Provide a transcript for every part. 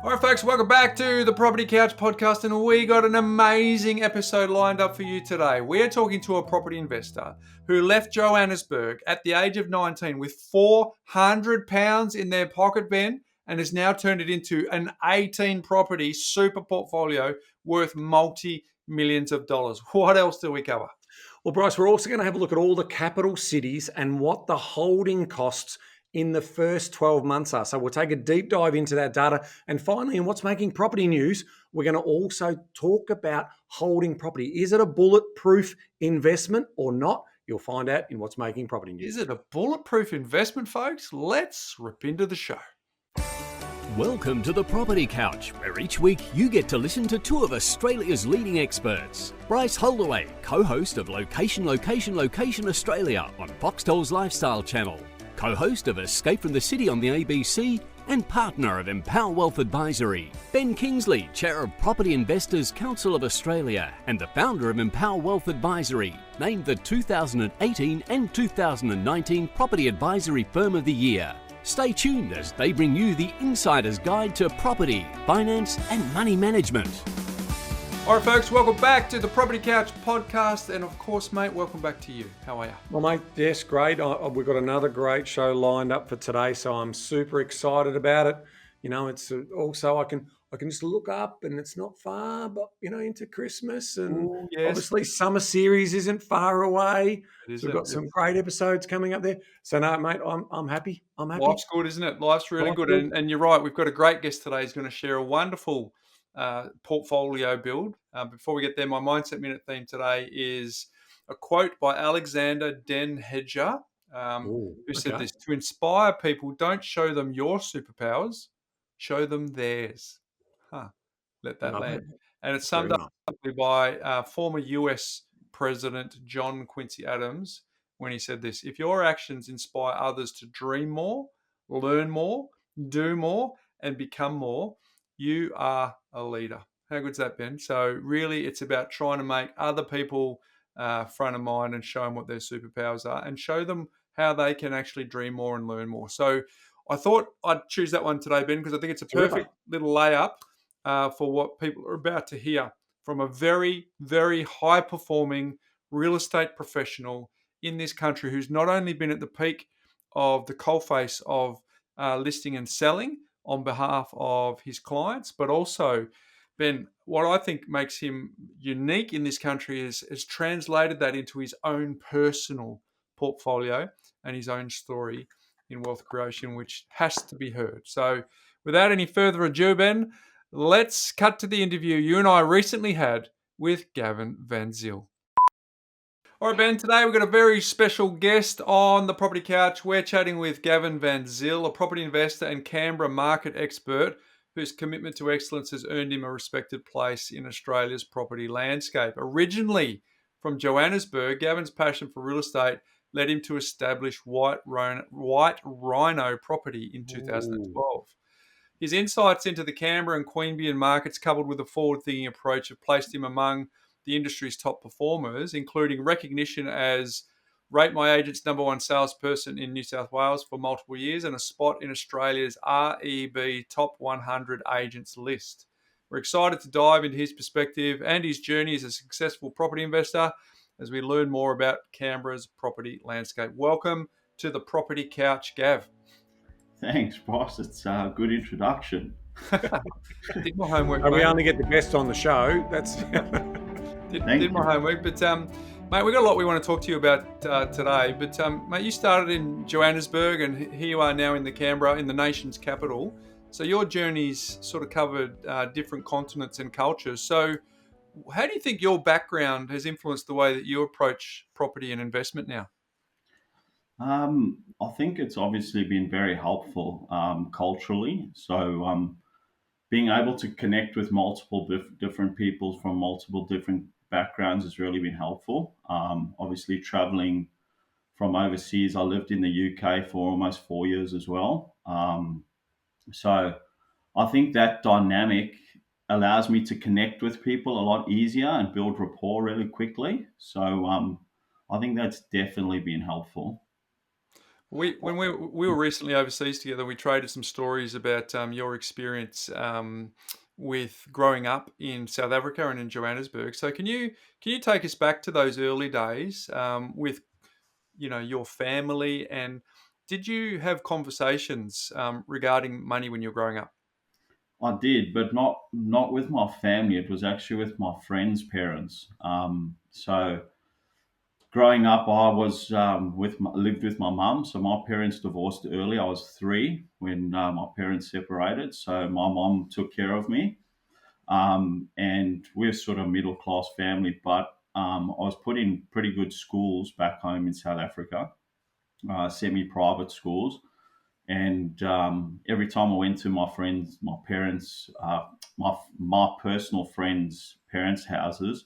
All right, folks, welcome back to the Property Couch podcast, and we got an amazing episode lined up for you today. We are talking to a property investor who left Johannesburg at the age of 19 with £400 in their pocket, Ben, and has now turned it into an 18 property super portfolio worth multi-millions of dollars. What else do we cover? Well, Bryce, we're also going to have a look at all the capital cities and what the holding costs in the first 12 months are. So we'll take a deep dive into that data. And finally, in what's making property news, we're going to also talk about holding property. Is it a bulletproof investment or not? You'll find out in what's making property news. Is it a bulletproof investment, folks? Let's rip into the show. Welcome to the Property Couch, where each week you get to listen to two of Australia's leading experts. Bryce Holdaway, co-host of Location Australia on Foxtel's Lifestyle Channel, co-host of Escape from the City on the ABC, and partner of Empower Wealth Advisory. Ben Kingsley, chair of Property Investors Council of Australia and the founder of Empower Wealth Advisory, named the 2018 and 2019 Property Advisory Firm of the Year. Stay tuned as they bring you the insider's guide to property, finance, and money management. All right, folks, welcome back to the Property Couch podcast. And of course, mate, welcome back to you. How are you? Well, mate, yes, great. We've got another great show lined up for today, so I'm super excited about it. You know, it's also I can just look up, and it's not far, but into Christmas, and obviously summer series isn't far away. So we've got some great episodes coming up there. So no, mate, I'm happy. Life's good, isn't it? Life's really good. And you're right. We've got a great guest today. He's going to share a wonderful portfolio build. Before we get there, my Mindset Minute theme today is a quote by Alexander Den Hedger, who said this: "To inspire people, don't show them your superpowers, show them theirs." Let that land. And it's summed up by former US President John Quincy Adams when he said this: "If your actions inspire others to dream more, learn more, do more, and become more, you are a leader." How good's that, Ben? So really, it's about trying to make other people front of mind and show them what their superpowers are and show them how they can actually dream more and learn more. So I thought I'd choose that one today, Ben, because I think it's a perfect little layup for what people are about to hear from a very, very high-performing real estate professional in this country who's not only been at the peak of the coalface of listing and selling on behalf of his clients, but also, Ben, what I think makes him unique in this country is translated that into his own personal portfolio and his own story in wealth creation, which has to be heard. So without any further ado, Ben, let's cut to the interview you and I recently had with Gavin van Zyl. All right, Ben, today we've got a very special guest on the Property Couch. We're chatting with Gavin van Zyl, a property investor and Canberra market expert whose commitment to excellence has earned him a respected place in Australia's property landscape. Originally from Johannesburg, Gavin's passion for real estate led him to establish White Rhino Property in 2012. His insights into the Canberra and Queanbeyan markets, coupled with a forward-thinking approach, have placed him among the industry's top performers, including recognition as Rate My Agent's #1 salesperson in New South Wales for multiple years and a spot in Australia's REB Top 100 Agents list. We're excited to dive into his perspective and his journey as a successful property investor as we learn more about Canberra's property landscape. Welcome to the Property Couch, Gav. Thanks, boss. It's a good introduction. Did my homework. We only get the best on the show. That's did my homework, but mate, we've got a lot we want to talk to you about today. But mate, you started in Johannesburg, and here you are now in Canberra, in the nation's capital. So your journey's sort of covered different continents and cultures. So how do you think your background has influenced the way that you approach property and investment now? I think it's obviously been very helpful culturally. So being able to connect with multiple different people from multiple different backgrounds has really been helpful. Obviously, traveling from overseas, I lived in the UK for almost 4 years as well. So I think that dynamic allows me to connect with people a lot easier and build rapport really quickly. So I think that's definitely been helpful. When we were recently overseas together, we traded some stories about your experience with growing up in South Africa and in Johannesburg. So can you take us back to those early days with your family, and did you have conversations regarding money when you were growing up? I did, but not with my family. It was actually with my friends' parents. So growing up, I was lived with my mum. So my parents divorced early. I was 3 when my parents separated. So my mum took care of me, and we're sort of middle class family. But I was put in pretty good schools back home in South Africa, semi private schools. And every time I went to my friends, my parents, my personal friends' parents' houses,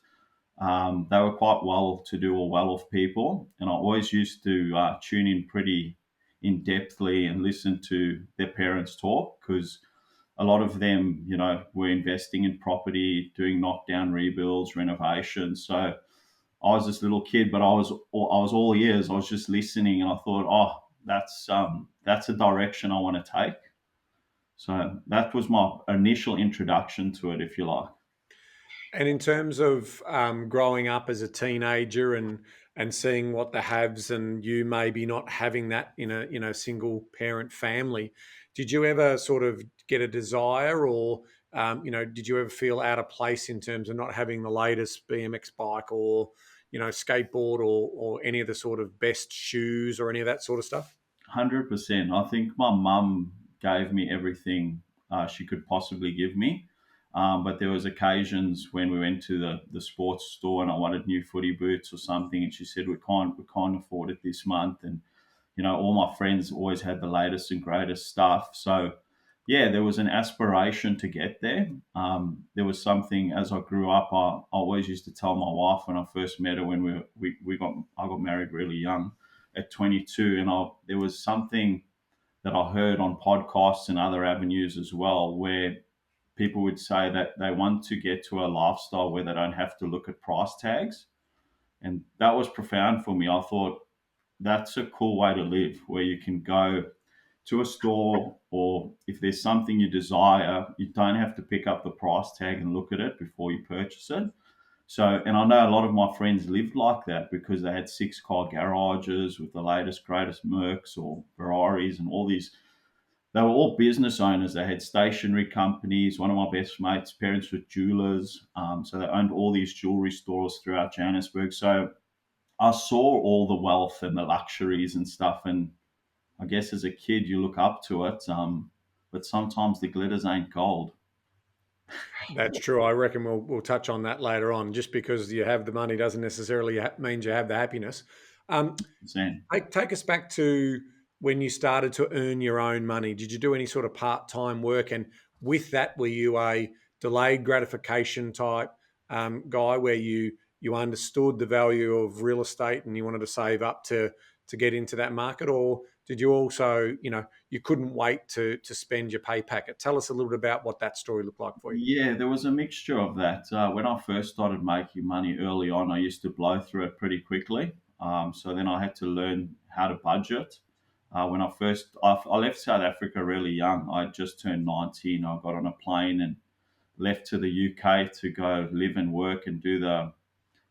they were quite well-to-do or well-off people, and I always used to tune in pretty in-depthly and listen to their parents talk, because a lot of them, were investing in property, doing knockdown rebuilds, renovations. So I was this little kid, but I was all ears. I was just listening, and I thought, oh, that's a direction I want to take. So that was my initial introduction to it, if you like. And in terms of growing up as a teenager and seeing what the haves and you maybe not having that in a single parent family, did you ever sort of get a desire, or did you ever feel out of place in terms of not having the latest BMX bike, or skateboard, or any of the sort of best shoes or any of that sort of stuff? 100%. I think my mum gave me everything she could possibly give me. But there was occasions when we went to the sports store and I wanted new footy boots or something, and she said, we can't afford it this month. And all my friends always had the latest and greatest stuff. So yeah, there was an aspiration to get there. There was something as I grew up. I always used to tell my wife when I first met her, when I got married really young at 22, and there was something that I heard on podcasts and other avenues as well, where people would say that they want to get to a lifestyle where they don't have to look at price tags. And that was profound for me. I thought that's a cool way to live, where you can go to a store, or if there's something you desire, you don't have to pick up the price tag and look at it before you purchase it. So, and I know a lot of my friends lived like that because they had 6-car garages with the latest, greatest Mercs or Ferraris and all these. They were all business owners. They had stationery companies. One of my best mates' parents were jewelers. So they owned all these jewelry stores throughout Johannesburg. So I saw all the wealth and the luxuries and stuff. And I guess as a kid, you look up to it. But sometimes the glitters ain't gold. That's true. I reckon we'll touch on that later on. Just because you have the money doesn't necessarily means you have the happiness. Insane. Take us back to when you started to earn your own money. Did you do any sort of part-time work? And with that, were you a delayed gratification type guy, where you understood the value of real estate and you wanted to save up to get into that market? Or did you also, you couldn't wait to spend your pay packet? Tell us a little bit about what that story looked like for you. Yeah, there was a mixture of that. When I first started making money early on, I used to blow through it pretty quickly. So then I had to learn how to budget. When I left South Africa really young. I just turned 19. I got on a plane and left to the UK to go live and work and do the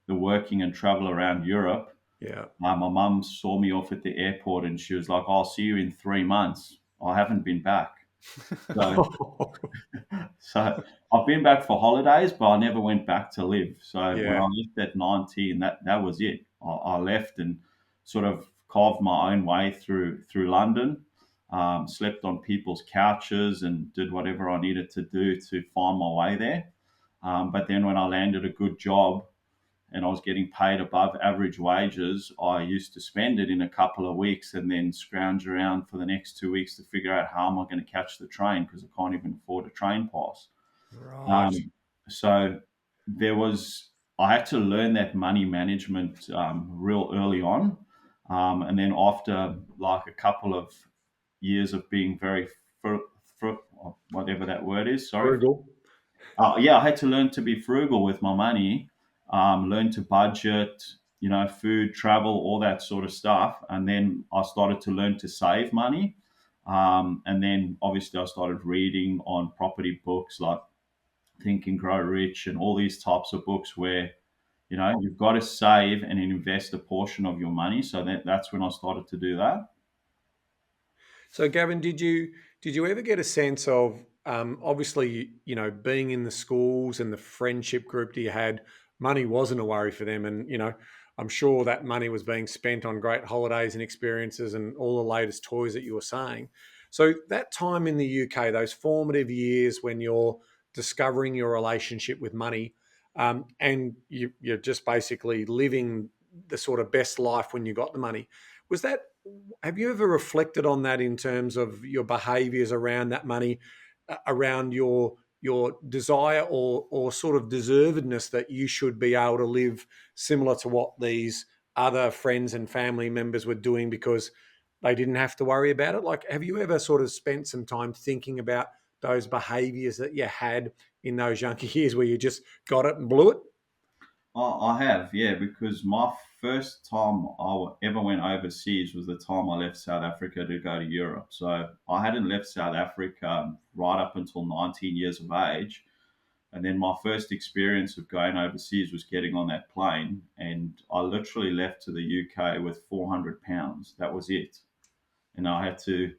working and travel around Europe. Yeah. My mum saw me off at the airport and she was like, I'll see you in 3 months. I haven't been back. So, so I've been back for holidays, but I never went back to live. So when I left at 19, that was it. I left and sort of carved my own way through London, slept on people's couches and did whatever I needed to do to find my way there. But then when I landed a good job and I was getting paid above average wages, I used to spend it in a couple of weeks and then scrounge around for the next 2 weeks to figure out how am I going to catch the train, because I can't even afford a train pass. Right. So I had to learn that money management real early on. And then after like a couple of years of being very, whatever that word is, sorry. Frugal. Yeah, I had to learn to be frugal with my money, learn to budget, food, travel, all that sort of stuff. And then I started to learn to save money. And then obviously I started reading on property books like Think and Grow Rich and all these types of books where, you've got to save and invest a portion of your money. So that's when I started to do that. So, Gavin, did you ever get a sense of obviously, being in the schools and the friendship group that you had, money wasn't a worry for them, and I'm sure that money was being spent on great holidays and experiences and all the latest toys that you were saying. So that time in the UK, those formative years when you're discovering your relationship with money, and you're just basically living the sort of best life when you got the money, was that? Have you ever reflected on that in terms of your behaviours around that money, around your desire or sort of deservedness that you should be able to live similar to what these other friends and family members were doing because they didn't have to worry about it? Like, have you ever sort of spent some time thinking about those behaviours that you had in those younger years where you just got it and blew it? I have, yeah, because my first time ever went overseas was the time I left South Africa to go to Europe. So I hadn't left South Africa right up until 19 years of age. And then my first experience of going overseas was getting on that plane. And I literally left to the UK with £400. That was it. And I had to,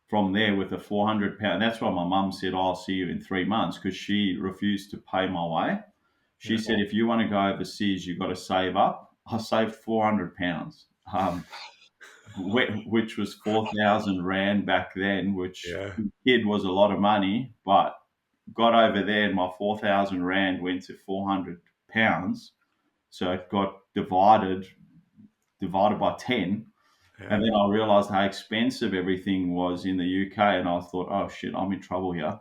from there, with a £400, that's why my mum said, I'll see you in 3 months, because she refused to pay my way. She said, if you want to go overseas, you've got to save up. I saved £400, which was 4,000 Rand back then, which Yeah. kid was a lot of money, but got over there and my 4,000 Rand went to £400. So it got divided by 10. And then I realized how expensive everything was in the UK. And I thought, oh shit, I'm in trouble here.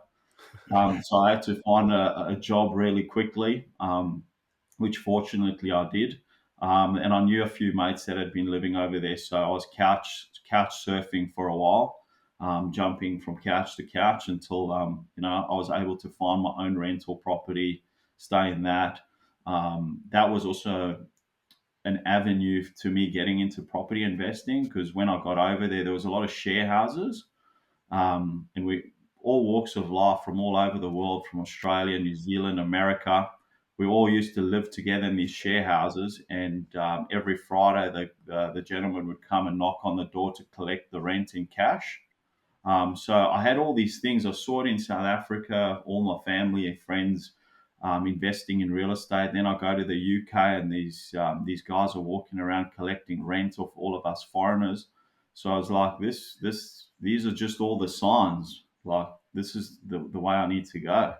So I had to find a job really quickly, which fortunately I did. And I knew a few mates that had been living over there. So I was couch surfing for a while, jumping from couch to couch until, I was able to find my own rental property, stay in that. That was also an avenue to me getting into property investing, because when I got over there was a lot of share houses, and we all walks of life from all over the world, from Australia, New Zealand, America. We all used to live together in these share houses, and every Friday the gentleman would come and knock on the door to collect the rent in cash. So I had all these things. I saw it in South Africa, all my family and friends investing in real estate. Then I go to the UK, and these guys are walking around collecting rent off all of us foreigners. So I was like, these are just all the signs. Like, this is the way I need to go.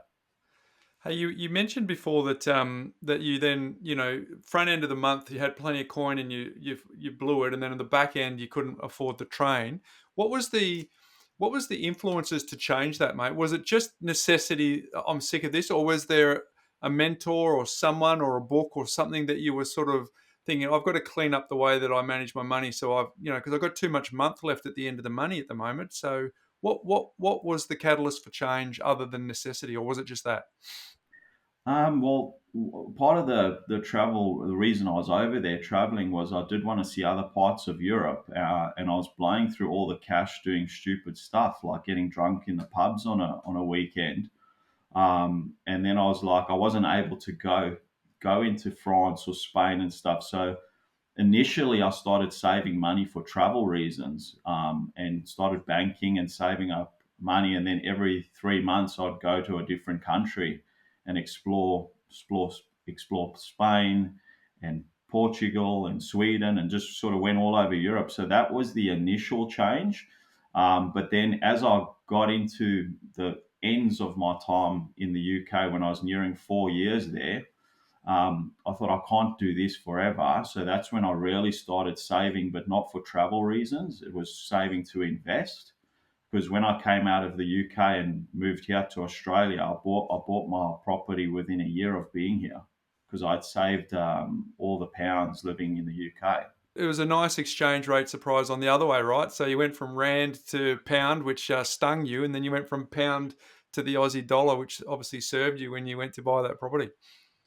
Hey, you mentioned before that that you then, front end of the month you had plenty of coin and you blew it, and then on the back end you couldn't afford the train. What was the influences to change that, mate? Was it just necessity? I'm sick of this, or was there a mentor or someone or a book or something that you were sort of thinking, I've got to clean up the way that I manage my money, so because I've got too much month left at the end of the money at the moment. So what was the catalyst for change other than necessity, or was it just that? Well, part of the travel, the reason I was over there traveling was I did want to see other parts of Europe, and I was blowing through all the cash doing stupid stuff like getting drunk in the pubs on a weekend. And then I was like, I wasn't able to go into France or Spain and stuff. So initially, I started saving money for travel reasons, and started banking and saving up money. And then every 3 months, I'd go to a different country and explore Spain and Portugal and Sweden, and just sort of went all over Europe. So that was the initial change. But then as I got into the ends of my time in the UK, when I was nearing 4 years there, I thought, I can't do this forever. So that's when I really started saving, but not for travel reasons. It was saving to invest. Because when I came out of the UK and moved here to Australia, I bought my property within a year of being here, because I'd saved all the pounds living in the UK. It was a nice exchange rate surprise on the other way, right? So you went from rand to pound, which stung you, and then you went from pound to the Aussie dollar, which obviously served you when you went to buy that property.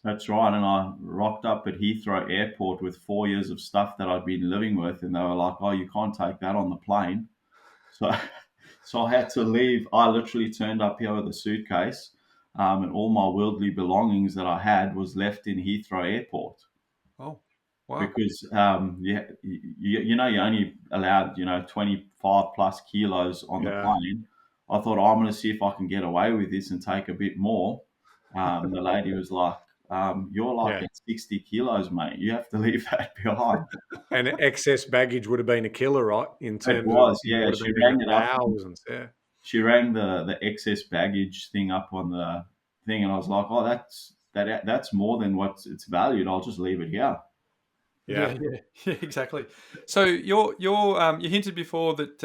That's right. And I rocked up at Heathrow Airport with 4 years of stuff that I'd been living with, and they were like, "Oh, you can't take that on the plane." So, so I had to leave. I literally turned up here with a suitcase, and all my worldly belongings that I had was left in Heathrow Airport Oh, wow. because you're only allowed 25 plus kilos on the Yeah. plane. I thought I'm going to see if I can get away with this and take a bit more. The lady was like, "You're like Yeah. at 60 kilos, mate. You have to leave that behind." And excess baggage would have been a killer, right? In It terms of, was, you yeah. would have She been in rang the it up. thousands. Yeah. She rang the excess baggage thing up on the thing, and I was like, "Oh, that's more than what it's valued. I'll just leave it here." Yeah. Yeah, exactly. So you hinted before that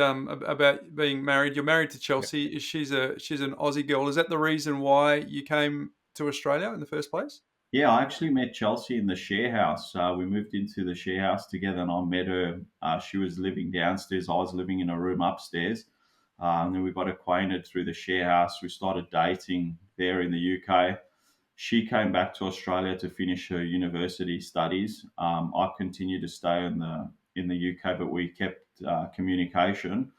about being married. You're married to Chelsea. She's an Aussie girl. Is that the reason why you came to Australia in the first place? Yeah, I actually met Chelsea in the share house. We moved into the share house together, and I met her. She was living downstairs. I was living in a room upstairs. And then we got acquainted through the share house. We started dating there in the UK. She came back to Australia to finish her university studies. I continued to stay in the UK, but we kept communication.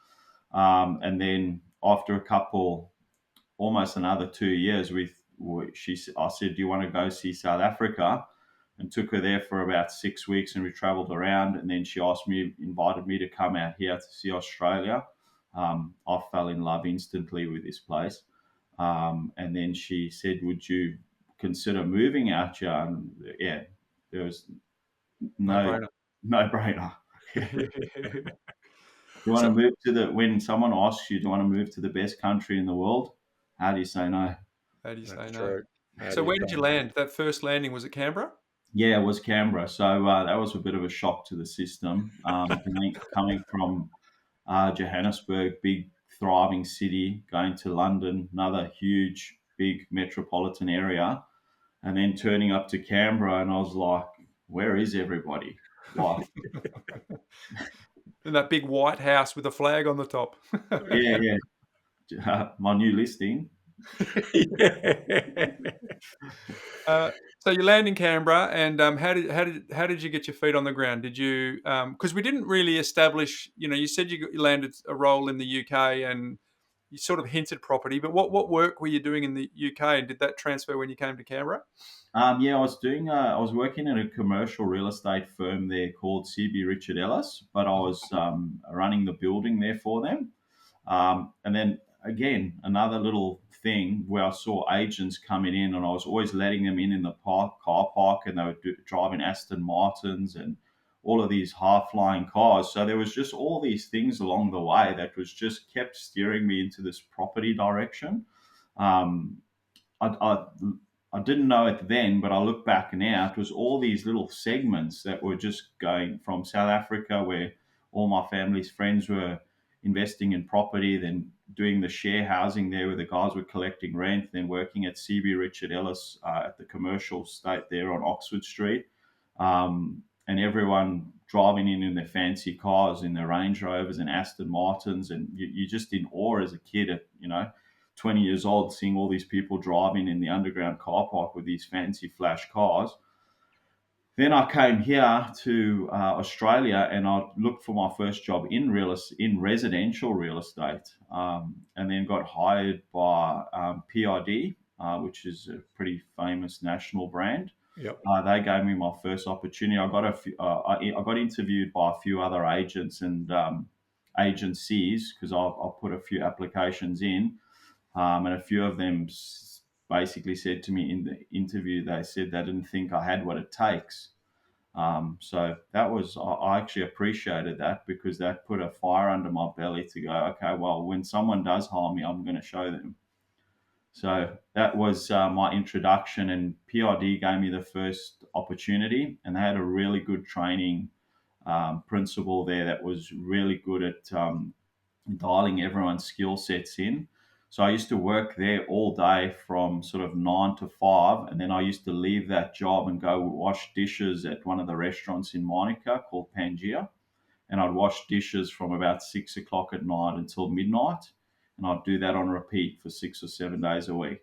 And then after a couple, almost another 2 years, I said, "Do you want to go see South Africa?" And took her there for about 6 weeks, and we travelled around. And then she invited me to come out here to see Australia. I fell in love instantly with this place. And then she said, "Would you consider moving out here?" And yeah, there was No no brainer. no brainer. You want to So move when someone asks you, "Do you want to move to the best country in the world?" How do you say no? how do you say That's no? true. How So do you where did say you no? land? That first landing was at Canberra. Yeah, it was Canberra. So that was a bit of a shock to the system. Coming from Johannesburg, big thriving city, going to London, another huge, big metropolitan area, and then turning up to Canberra, and I was like, "Where is everybody?" Like, In that big white house with a flag on the top. yeah, my new listing. Yeah. So you land in Canberra, and how did you get your feet on the ground? Did you because we didn't really establish. You said you landed a role in the UK, and you sort of hinted property. But what work were you doing in the UK, and did that transfer when you came to Canberra? Yeah, I was doing. I was working in a commercial real estate firm there called CB Richard Ellis, but I was running the building there for them. And then again, another little thing where I saw agents coming in, and I was always letting them in the car park, and they were driving Aston Martins and all of these high-flying cars. So there was just all these things along the way that was just kept steering me into this property direction. Um, I I didn't know it then, but I look back now, it was all these little segments that were just going from South Africa, where all my family's friends were investing in property, then doing the share housing there where the guys were collecting rent, then working at CB Richard Ellis at the commercial estate there on Oxford Street. And everyone driving in their fancy cars, in their Range Rovers and Aston Martins. And you're just in awe as a kid at, 20 years old, seeing all these people driving in the underground car park with these fancy flash cars. Then I came here to Australia, and I looked for my first job in residential real estate, and then got hired by PID, which is a pretty famous national brand. Yep. They gave me my first opportunity. I got interviewed by a few other agents and agencies because I put a few applications in, and a few of them basically said to me in the interview, they said they didn't think I had what it takes. So I actually appreciated that because that put a fire under my belly to go, okay, well, when someone does hire me, I'm going to show them. So that was my introduction, and PID gave me the first opportunity, and they had a really good training principal there that was really good at dialing everyone's skill sets in. So I used to work there all day from sort of 9 to 5, and then I used to leave that job and go wash dishes at one of the restaurants in Monica called Pangea. And I'd wash dishes from about 6 o'clock at night until midnight, and I'd do that on repeat for 6 or 7 days a week.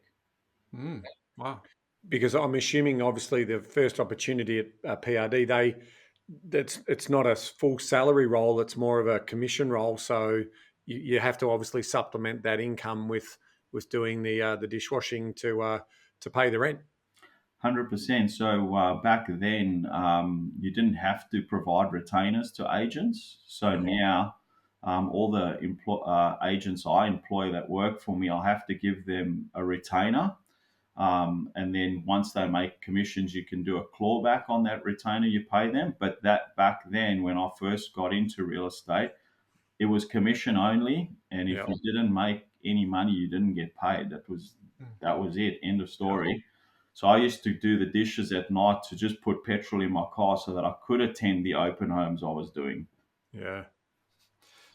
Wow. Because I'm assuming, obviously, the first opportunity at PRD, it's not a full salary role; it's more of a commission role. So you have to obviously supplement that income with doing the dishwashing to pay the rent. 100%. So back then, you didn't have to provide retainers to agents. So now, all the agents I employ that work for me, I have to give them a retainer. And then once they make commissions, you can do a clawback on that retainer you pay them. But that back then, when I first got into real estate, it was commission only. And if Yeah. you didn't make any money, you didn't get paid. That was it. End of story. So I used to do the dishes at night to just put petrol in my car so that I could attend the open homes I was doing. Yeah.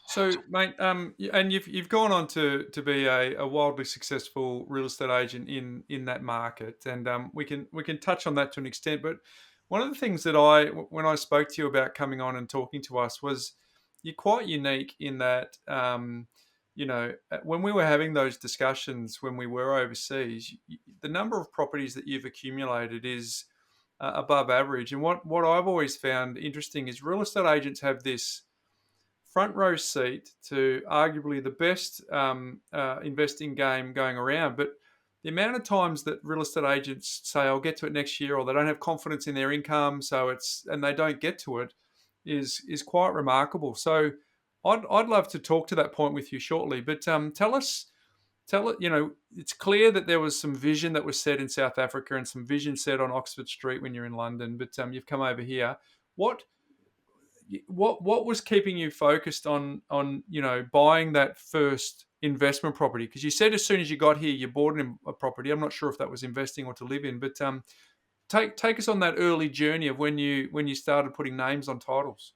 So, mate, and you've gone on to be a wildly successful real estate agent in that market, and we can touch on that to an extent. But one of the things that when I spoke to you about coming on and talking to us was you're quite unique in that when we were having those discussions when we were overseas, the number of properties that you've accumulated is above average. And what I've always found interesting is real estate agents have this front row seat to arguably the best investing game going around. But the amount of times that real estate agents say, "I'll get to it next year," or they don't have confidence in their income, and they don't get to it, is quite remarkable. So, I'd love to talk to that point with you shortly. But tell it. It's clear that there was some vision that was set in South Africa and some vision set on Oxford Street when you're in London. But you've come over here. What was keeping you focused on buying that first investment property? Because you said as soon as you got here you bought a property. I'm not sure if that was investing or to live in, but take us on that early journey of when you started putting names on titles.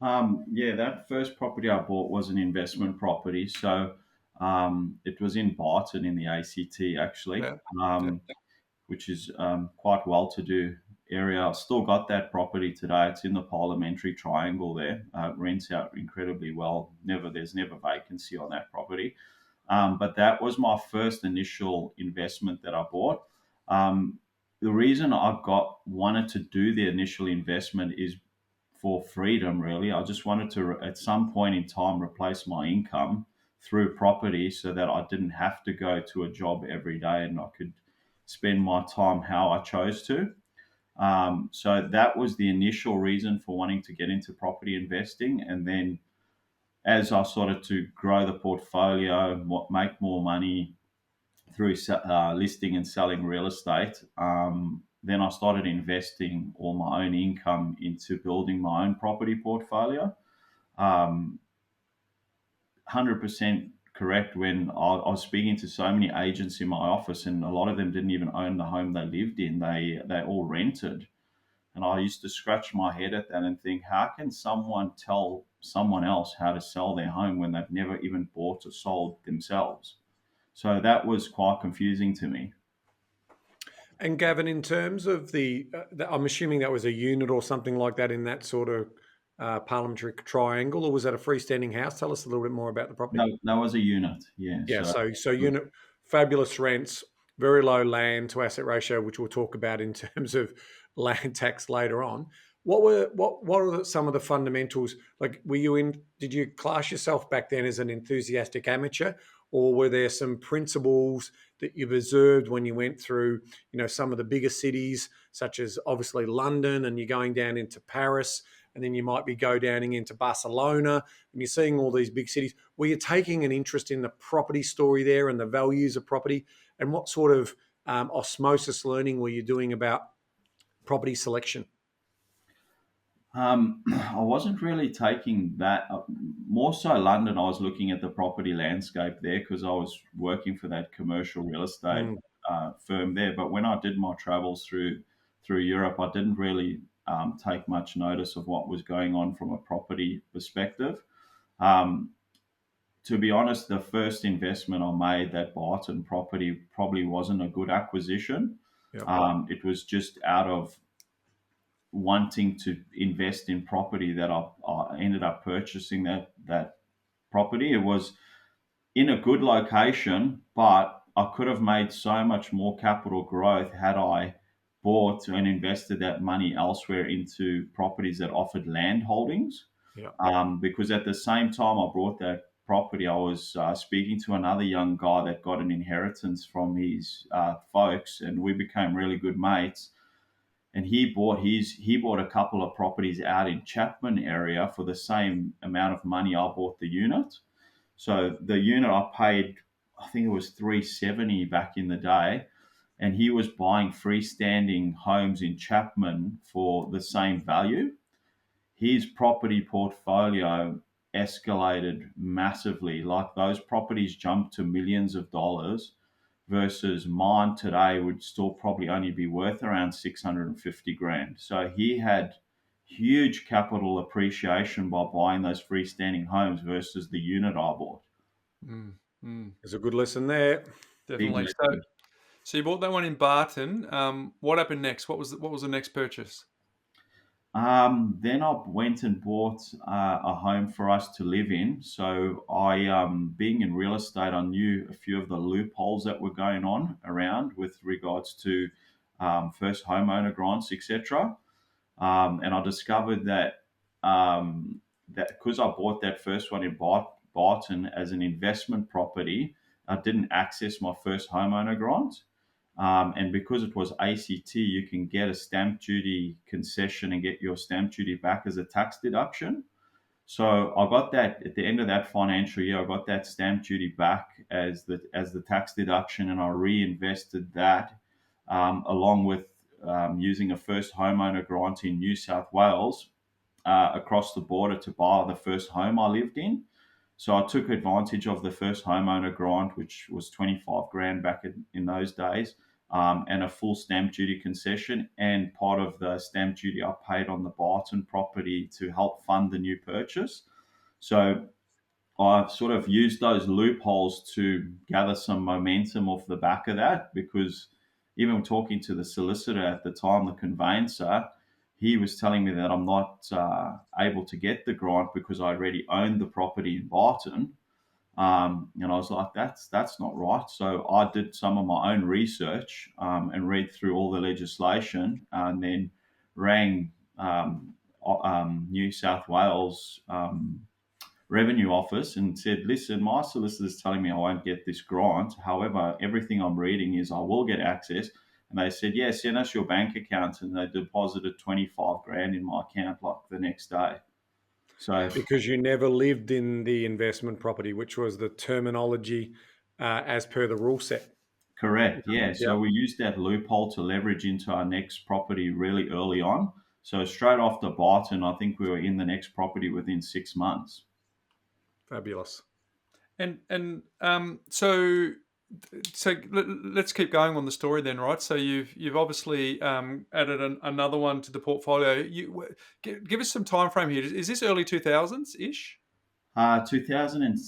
Yeah, that first property I bought was an investment property. So it was in Barton in the ACT, actually, Yeah. which is quite well-to-do area. I've still got that property today. It's in the Parliamentary Triangle there. Rents out incredibly well. There's never vacancy on that property. But that was my first initial investment that I bought. The reason I wanted to do the initial investment is for freedom, really. I just wanted to, at some point in time, replace my income through property so that I didn't have to go to a job every day and I could spend my time how I chose to. So that was the initial reason for wanting to get into property investing. And then as I started to grow the portfolio, make more money through listing and selling real estate, then I started investing all my own income into building my own property portfolio. 100% correct. When I was speaking to so many agents in my office, and a lot of them didn't even own the home they lived in, they all rented. And I used to scratch my head at that and think, how can someone tell someone else how to sell their home when they've never even bought or sold themselves? So that was quite confusing to me. And Gavin, in terms of I'm assuming that was a unit or something like that in that sort of Parliamentary Triangle, or was that a freestanding house? Tell us a little bit more about the property. No, that was a unit. Yeah. Yeah. So unit, fabulous rents, very low land to asset ratio, which we'll talk about in terms of land tax later on. What were some of the fundamentals? Like, did you class yourself back then as an enthusiastic amateur, or were there some principles that you've observed when you went through, some of the bigger cities, such as obviously London, and you're going down into Paris, and then you might be down into Barcelona, and you're seeing all these big cities? Were you taking an interest in the property story there and the values of property? And what sort of osmosis learning were you doing about property selection? I wasn't really taking that. More so London, I was looking at the property landscape there because I was working for that commercial real estate firm there. But when I did my travels through Europe, I didn't really take much notice of what was going on from a property perspective. To be honest, the first investment I made, that Barton property, probably wasn't a good acquisition. Yep. It was just out of wanting to invest in property that I ended up purchasing that property. It was in a good location, but I could have made so much more capital growth had I bought and invested that money elsewhere into properties that offered land holdings. Yeah. Because at the same time I bought that property, I was speaking to another young guy that got an inheritance from his folks, and we became really good mates. And he bought a couple of properties out in Chapman area for the same amount of money I bought the unit. So the unit I paid, I think it was 370 back in the day, and he was buying freestanding homes in Chapman for the same value. His property portfolio escalated massively. Like those properties jumped to millions of dollars versus mine today would still probably only be worth around 650 grand. So he had huge capital appreciation by buying those freestanding homes versus the unit I bought. Mm, mm, There's a good lesson there. Big definitely. So, lesson. so you bought that one in Barton. What happened next? What was the next purchase? Then I went and bought a home for us to live in. So being in real estate, I knew a few of the loopholes that were going on around with regards to first homeowner grants, etc. And I discovered that because I bought that first one in Barton as an investment property, I didn't access my first homeowner grant. And because it was ACT, you can get a stamp duty concession and get your stamp duty back as a tax deduction. So I got that at the end of that financial year. I got that stamp duty back as the tax deduction, and I reinvested that along with using a first homeowner grant in New South Wales across the border to buy the first home I lived in. So I took advantage of the first homeowner grant, which was 25 grand back in those days, and a full stamp duty concession, and part of the stamp duty I paid on the Barton property to help fund the new purchase. So I've sort of used those loopholes to gather some momentum off the back of that, because even talking to the solicitor at the time, the conveyancer, he was telling me that I'm not able to get the grant because I already owned the property in Barton. And I was like, that's not right. So I did some of my own research and read through all the legislation, and then rang New South Wales Revenue Office and said, listen, my solicitor's telling me I won't get this grant. However, everything I'm reading is I will get access. And they said, yeah, send us your bank account. And they deposited 25 grand in my account like the next day. So Because you never lived in the investment property, which was the terminology as per the rule set. correct, yeah. Yeah. So we used that loophole to leverage into our next property really early on. So straight after Barton, I think we were in the next property within 6 months. Fabulous. So let's keep going on the story then, right? So you've obviously added another one to the portfolio. Give us some time frame here. Is this early 2000s ish? 2008,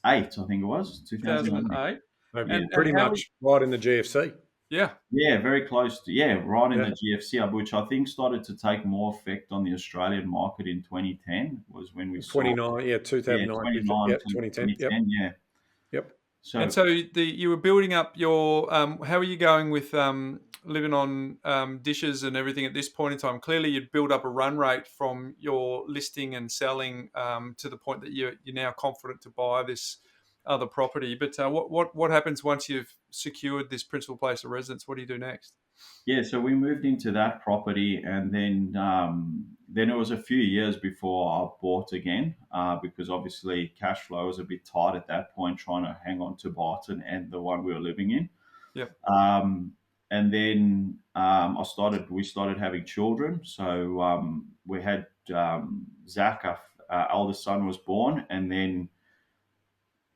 I think it was. 2008. 2008. Yeah, pretty much right in the GFC. Yeah. Yeah, very close to, right in Yeah. the GFC, which I think started to take more effect on the Australian market in 2010 was when we saw 29, 2009, 29 yep, to 2010, yep. 2010, yeah. Yep. And so you were building up your. How are you going with living on dishes and everything at this point in time? Clearly, you'd build up a run rate from your listing and selling to the point that you're now confident to buy this other property. But what happens once you've secured this principal place of residence? What do you do next? Yeah, so we moved into that property, and then it was a few years before I bought again, because obviously cash flow was a bit tight at that point, trying to hang on to Barton and the one we were living in. Yep. And then we started having children. So we had Zach, our eldest son, was born, and then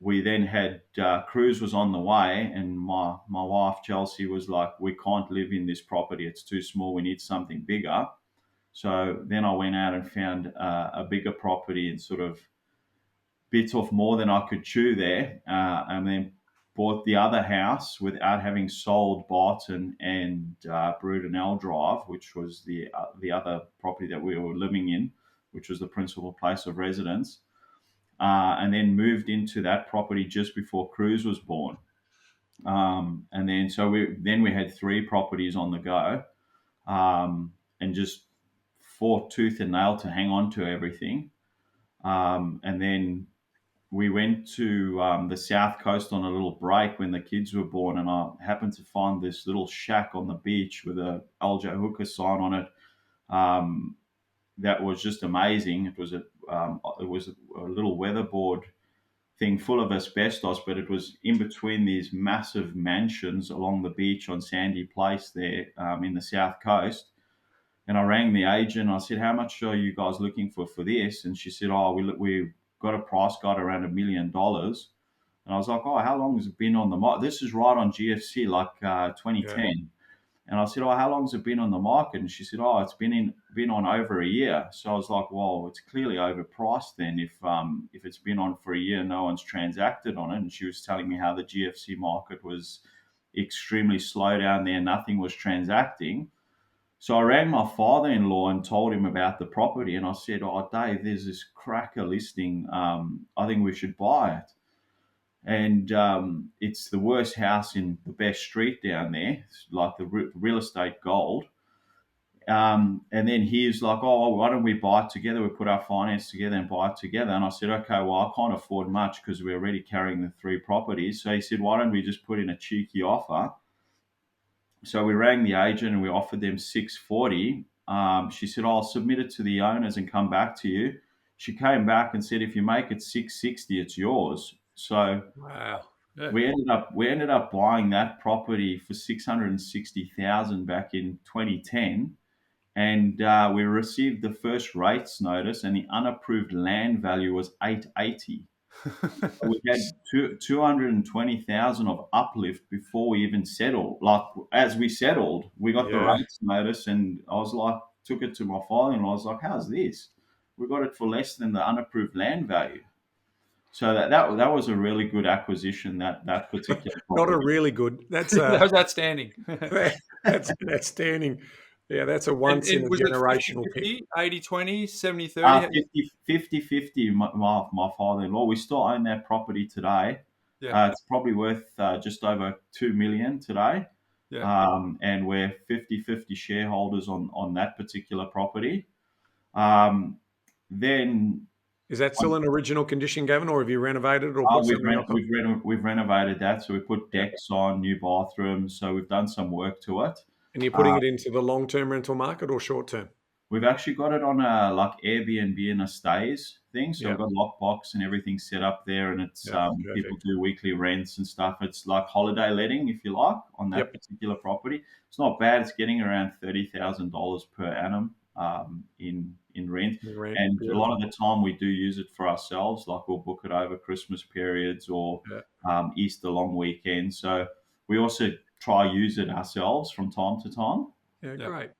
we then had Cruz was on the way, and my wife Chelsea was like, we can't live in this property, it's too small, we need something bigger. So then I went out and found a bigger property and sort of bit off more than I could chew there, and then bought the other house without having sold Barton and Brudenell Drive, which was the other property that we were living in, which was the principal place of residence. And then moved into that property just before Cruz was born. And then we had 3 properties on the go, and just fought tooth and nail to hang on to everything. And then we went to the south coast on a little break when the kids were born, and I happened to find this little shack on the beach with a Aljo hooker sign on it. That was just amazing. It was a little weatherboard thing full of asbestos, but it was in between these massive mansions along the beach on Sandy Place there, in the south coast. And I rang the agent. I said, "How much are you guys looking for this?" And she said, "Oh, we got a price guide around $1 million." And I was like, "Oh, how long has it been on the market?" This is right on GFC, like 2010. Yeah. And I said, "Oh, how long has it been on the market?" And she said, "Oh, it's been on over a year." So I was like, "Well, it's clearly overpriced then. If it's been on for a year, no one's transacted on it." And she was telling me how the GFC market was extremely slow down there, nothing was transacting. So I rang my father-in-law and told him about the property, and I said, "Oh, Dave, there's this cracker listing. I think we should buy it." And it's the worst house in the best street down there. It's like the real estate gold. And then he's like, "Oh, why don't we buy it together? We put our finance together and buy it together." And I said, "Okay, well, I can't afford much because we're already carrying the 3 properties." So he said, "Why don't we just put in a cheeky offer?" So we rang the agent and we offered them 640. She said, "I'll submit it to the owners and come back to you." She came back and said, "If you make it 660, it's yours." So Wow. Yeah. we ended up buying that property for 660,000 back in 2010, and we received the first rates notice, and the unapproved land value was 880. We had 220,000 of uplift before we even settled. Like as we settled, we got the Yeah. rates notice, and I was like, took it to my father-in-law. I was like, "How's this? We got it for less than the unapproved land value." So that was a really good acquisition. That particular Not a property. really good. That's That was outstanding. that's an outstanding. Yeah, that's a once in And a was it generational pick. 50-50, 80-20, 70-30? 50-50, my father-in-law. We still own that property today. Yeah, It's probably worth just over 2 million today. yeah. And we're 50-50 shareholders on that particular property. Um, then Is that still in original condition, Gavin, or have you renovated it or uh, put we've, something ren- else on? we've renovated that. So we put Yeah. decks on, new bathrooms. So we've done some work to it. And you're putting Uh, it into the long-term rental market or short-term? We've actually got it on a like Airbnb and a stays thing. So Yeah. we've got lockbox and everything set up there, and it's Yeah. people Perfect. do weekly rents and stuff. It's like holiday letting, if you like, on that Yep. particular property. It's not bad. It's getting around $30,000 per annum in rent, The rent. and a lot Beautiful. of the time we do use it for ourselves. Like we'll book it over Christmas periods or Yeah. Easter long weekends. So we also try use it ourselves from time to time. Yeah. Yeah. Great.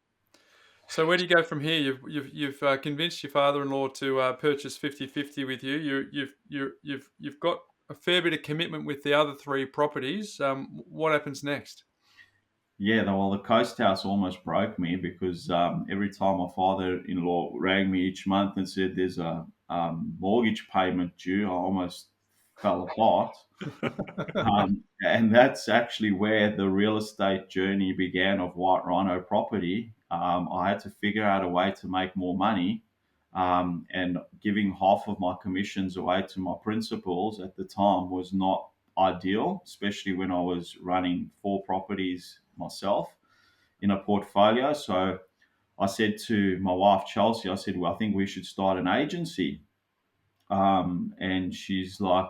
So where do you go from here? You've convinced your father-in-law to purchase 50-50 with you. You've got a fair bit of commitment with the other 3 properties. What happens next? Yeah, well, the Coast House almost broke me because every time my father-in-law rang me each month and said there's a mortgage payment due, I almost fell apart. And that's actually where the real estate journey began of White Rhino Property. I had to figure out a way to make more money, and giving half of my commissions away to my principals at the time was not ideal, especially when I was running 4 properties myself in a portfolio. So I said to my wife, Chelsea, I said, "Well, I think we should start an agency." And she's like,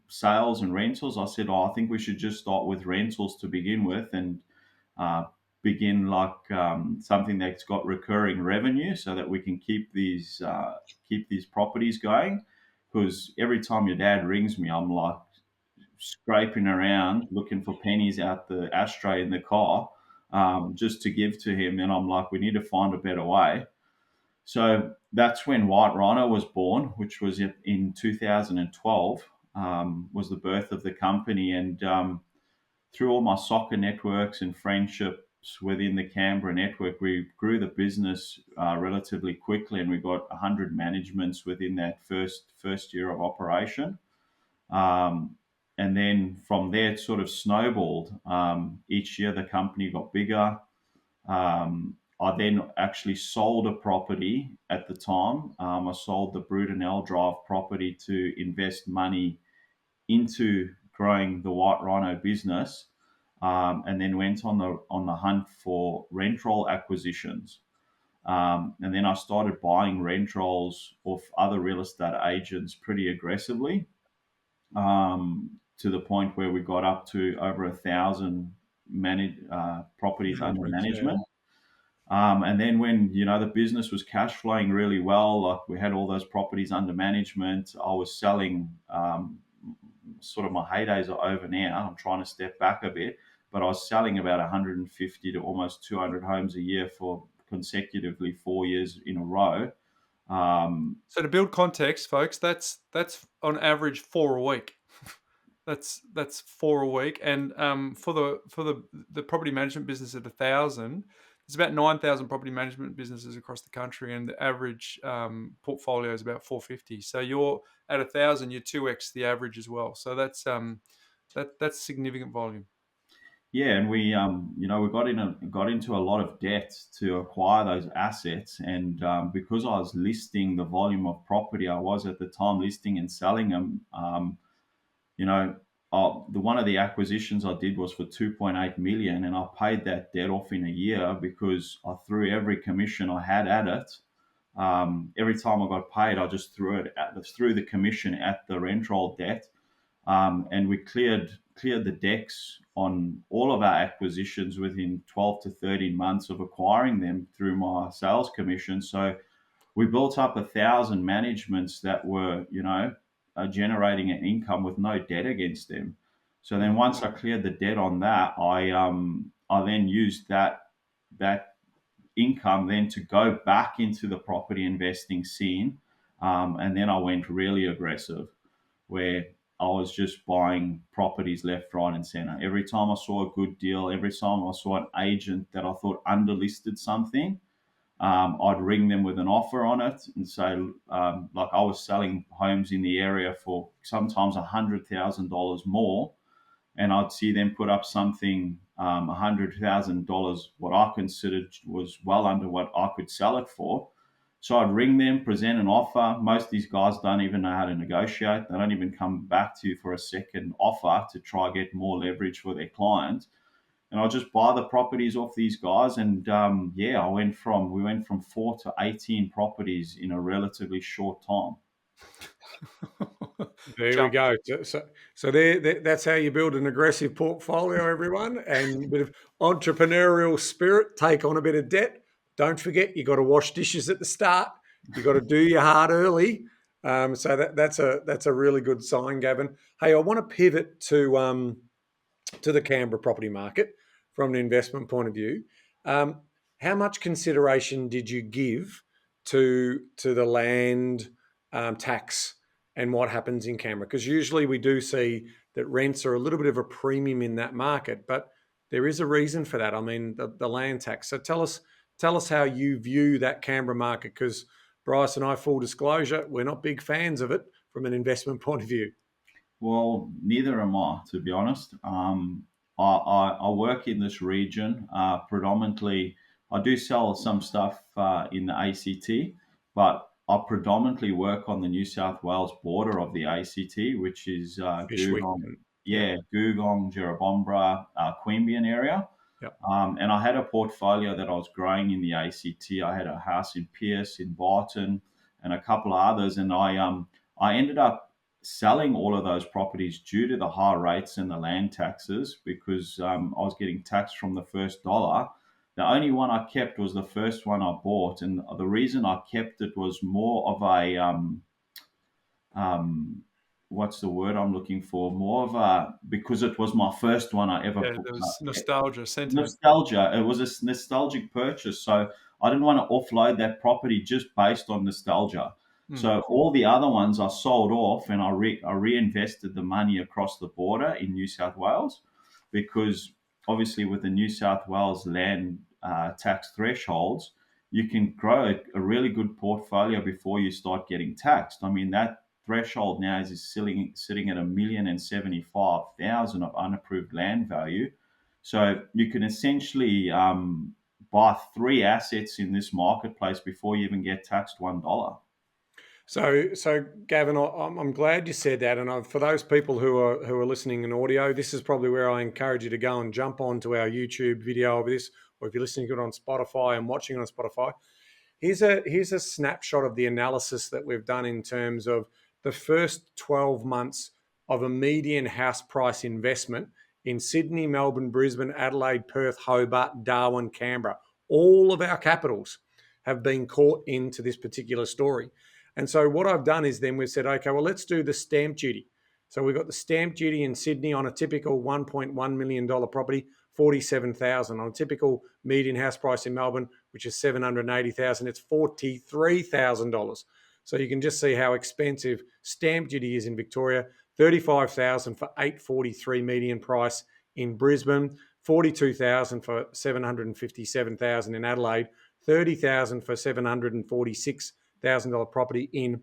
"Sales and rentals?" I said, "Oh, I think we should just start with rentals to begin with and uh, begin like something that's got recurring revenue so that we can keep these properties going." Because every time your dad rings me, I'm like scraping around looking for pennies out the ashtray in the car, just to give to him. And I'm like, we need to find a better way. So that's when White Rhino was born, which was in 2012, was the birth of the company. And through all my soccer networks and friendships within the Canberra network, we grew the business relatively quickly, and we got 100 managements within that first year of operation. Um, And then from there, it sort of snowballed. Each year, the company got bigger. I then actually sold a property at the time. I sold the Brudenell Drive property to invest money into growing the White Rhino business, and then went on the hunt for rent roll acquisitions. And then I started buying rent rolls off other real estate agents pretty aggressively, to the point where we got up to over 1,000 properties under management. And then when, the business was cash flowing really well, like we had all those properties under management, I was selling, sort of my heydays are over now. I'm trying to step back a bit, but I was selling about 150 to almost 200 homes a year for consecutively 4 years in a row. So to build context, folks, that's on average 4 a week. That's 4 a week, and for the property management business at 1,000, there's about 9,000 property management businesses across the country, and the average portfolio is about 450. So you're at 1,000, you're 2x the average as well. So that's significant volume. Yeah, and we got into a lot of debt to acquire those assets, and because I was listing the volume of property I was at the time listing and selling them, the one of the acquisitions I did was for 2.8 million, and I paid that debt off in a year because I threw every commission I had at it. Every time I got paid, I just threw the commission at the rent roll debt, and we cleared the decks on all of our acquisitions within 12 to 13 months of acquiring them through my sales commission. So we built up 1,000 managements that were, generating an income with no debt against them. So then once I cleared the debt on that, I then used that income then to go back into the property investing scene, and then I went really aggressive, where I was just buying properties left, right, and center. Every time I saw a good deal, every time I saw an agent that I thought underlisted something, I'd ring them with an offer on it and say, like I was selling homes in the area for sometimes $100,000 more, and I'd see them put up something $100,000, what I considered was well under what I could sell it for. So I'd ring them, present an offer. Most of these guys don't even know how to negotiate. They don't even come back to you for a second offer to try get more leverage for their client. And I'll just buy the properties off these guys. And we went from 4 to 18 properties in a relatively short time. There we go. So that's how you build an aggressive portfolio, everyone, and a bit of entrepreneurial spirit. Take on a bit of debt. Don't forget, you got to wash dishes at the start. You got to do your hard early. So that's a really good sign, Gavin. Hey, I want to pivot to the Canberra property market from an investment point of view. How much consideration did you give to the land tax and what happens in Canberra? Because usually we do see that rents are a little bit of a premium in that market, but there is a reason for that. I mean, the land tax. So tell us how you view that Canberra market, because Bryce and I, full disclosure, we're not big fans of it from an investment point of view. Well, neither am I, to be honest. I work in this region predominantly. I do sell some stuff in the ACT, but I predominantly work on the New South Wales border of the ACT, which is Googong, Jerebumbra, Queanbeyan area. Yep. And I had a portfolio that I was growing in the ACT. I had a house in Pearce, in Barton, and a couple of others. And I ended up selling all of those properties due to the high rates and the land taxes, because I was getting taxed from the first dollar. The only one I kept was the first one I bought, and the reason I kept it was more of a what's the word I'm looking for? More of a, because it was my first one I ever there was nostalgia, sentiment. Nostalgia. It was a nostalgic purchase, so I didn't want to offload that property just based on nostalgia. So all the other ones I sold off, and I reinvested the money across the border in New South Wales, because obviously with the New South Wales land tax thresholds, you can grow a really good portfolio before you start getting taxed. I mean, that threshold now is sitting at 1,075,000 of unapproved land value. So you can essentially buy 3 assets in this marketplace before you even get taxed $1. So Gavin, I'm glad you said that. And for those people who are listening in audio, this is probably where I encourage you to go and jump onto our YouTube video of this, or if you're listening to it on Spotify and watching it on Spotify. Here's a snapshot of the analysis that we've done in terms of the first 12 months of a median house price investment in Sydney, Melbourne, Brisbane, Adelaide, Perth, Hobart, Darwin, Canberra. All of our capitals have been caught into this particular story. And so what I've done is then we've said, okay, well, let's do the stamp duty. So we've got the stamp duty in Sydney on a typical $1.1 million property, $47,000. On a typical median house price in Melbourne, which is $780,000, it's $43,000. So you can just see how expensive stamp duty is in Victoria. $35,000 for $843 median price in Brisbane, $42,000 for $757,000 in Adelaide, $30,000 for $746,000 property in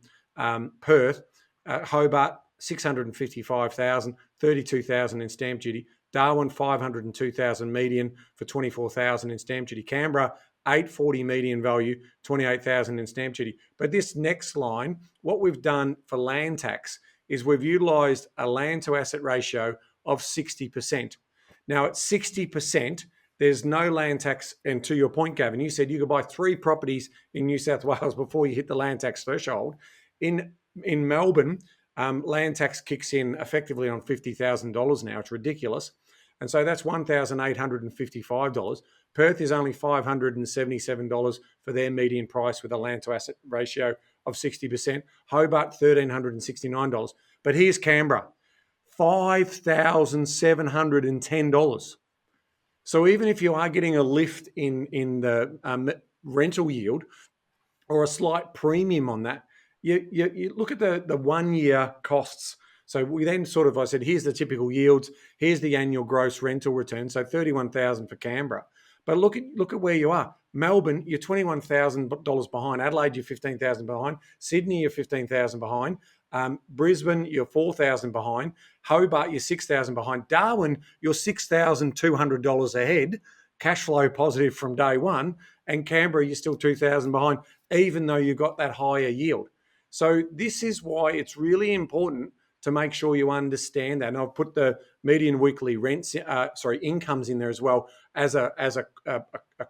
Perth, Hobart, $655,000, $32,000 in stamp duty. Darwin, $502,000 median for $24,000 in stamp duty. Canberra, $840 median value, $28,000 in stamp duty. But this next line, what we've done for land tax is we've utilised a land to asset ratio of 60%. Now at 60%, there's no land tax. And to your point, Gavin, you said you could buy 3 properties in New South Wales before you hit the land tax threshold. In Melbourne, land tax kicks in effectively on $50,000 now. It's ridiculous. And so that's $1,855. Perth is only $577 for their median price with a land to asset ratio of 60%. Hobart, $1,369. But here's Canberra, $5,710. So even if you are getting a lift in the rental yield or a slight premium on that, you look at the 1 year costs. So we then I said, here's the typical yields, here's the annual gross rental return. So $31,000 for Canberra. But look at where you are. Melbourne, you're $21,000 behind. Adelaide, you're $15,000 behind. Sydney, you're $15,000 behind. Brisbane, you're $4,000 behind. Hobart, you're $6,000 behind. Darwin, you're $6,200 ahead, cash flow positive from day one. And Canberra, you're still $2,000 behind, even though you got that higher yield. So this is why it's really important to make sure you understand that. And I've put the median weekly incomes in there as well as a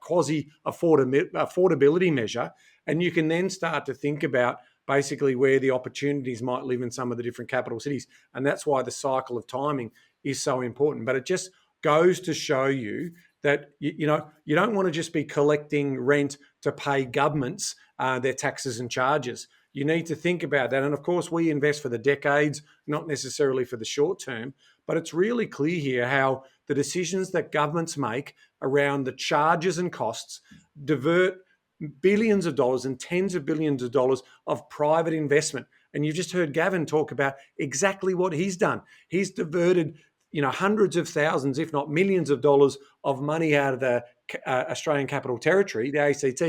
quasi affordability measure. And you can then start to think about basically where the opportunities might live in some of the different capital cities. And that's why the cycle of timing is so important. But it just goes to show you that, you don't want to just be collecting rent to pay governments their taxes and charges. You need to think about that. And of course, we invest for the decades, not necessarily for the short term. But it's really clear here how the decisions that governments make around the charges and costs divert billions of dollars and tens of billions of dollars of private investment. And you've just heard Gavin talk about exactly what he's done. He's diverted, hundreds of thousands, if not millions of dollars of money out of the Australian Capital Territory, the ACT,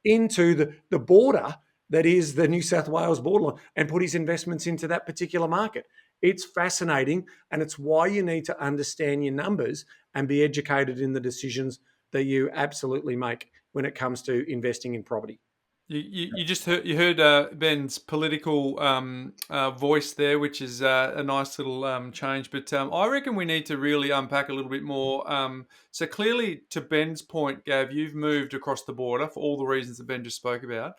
into the border that is the New South Wales borderline, and put his investments into that particular market. It's fascinating, and it's why you need to understand your numbers and be educated in the decisions that you absolutely make when it comes to investing in property. You just heard Ben's political voice there, which is a nice little change. But I reckon we need to really unpack a little bit more. So clearly, to Ben's point, Gav, you've moved across the border for all the reasons that Ben just spoke about.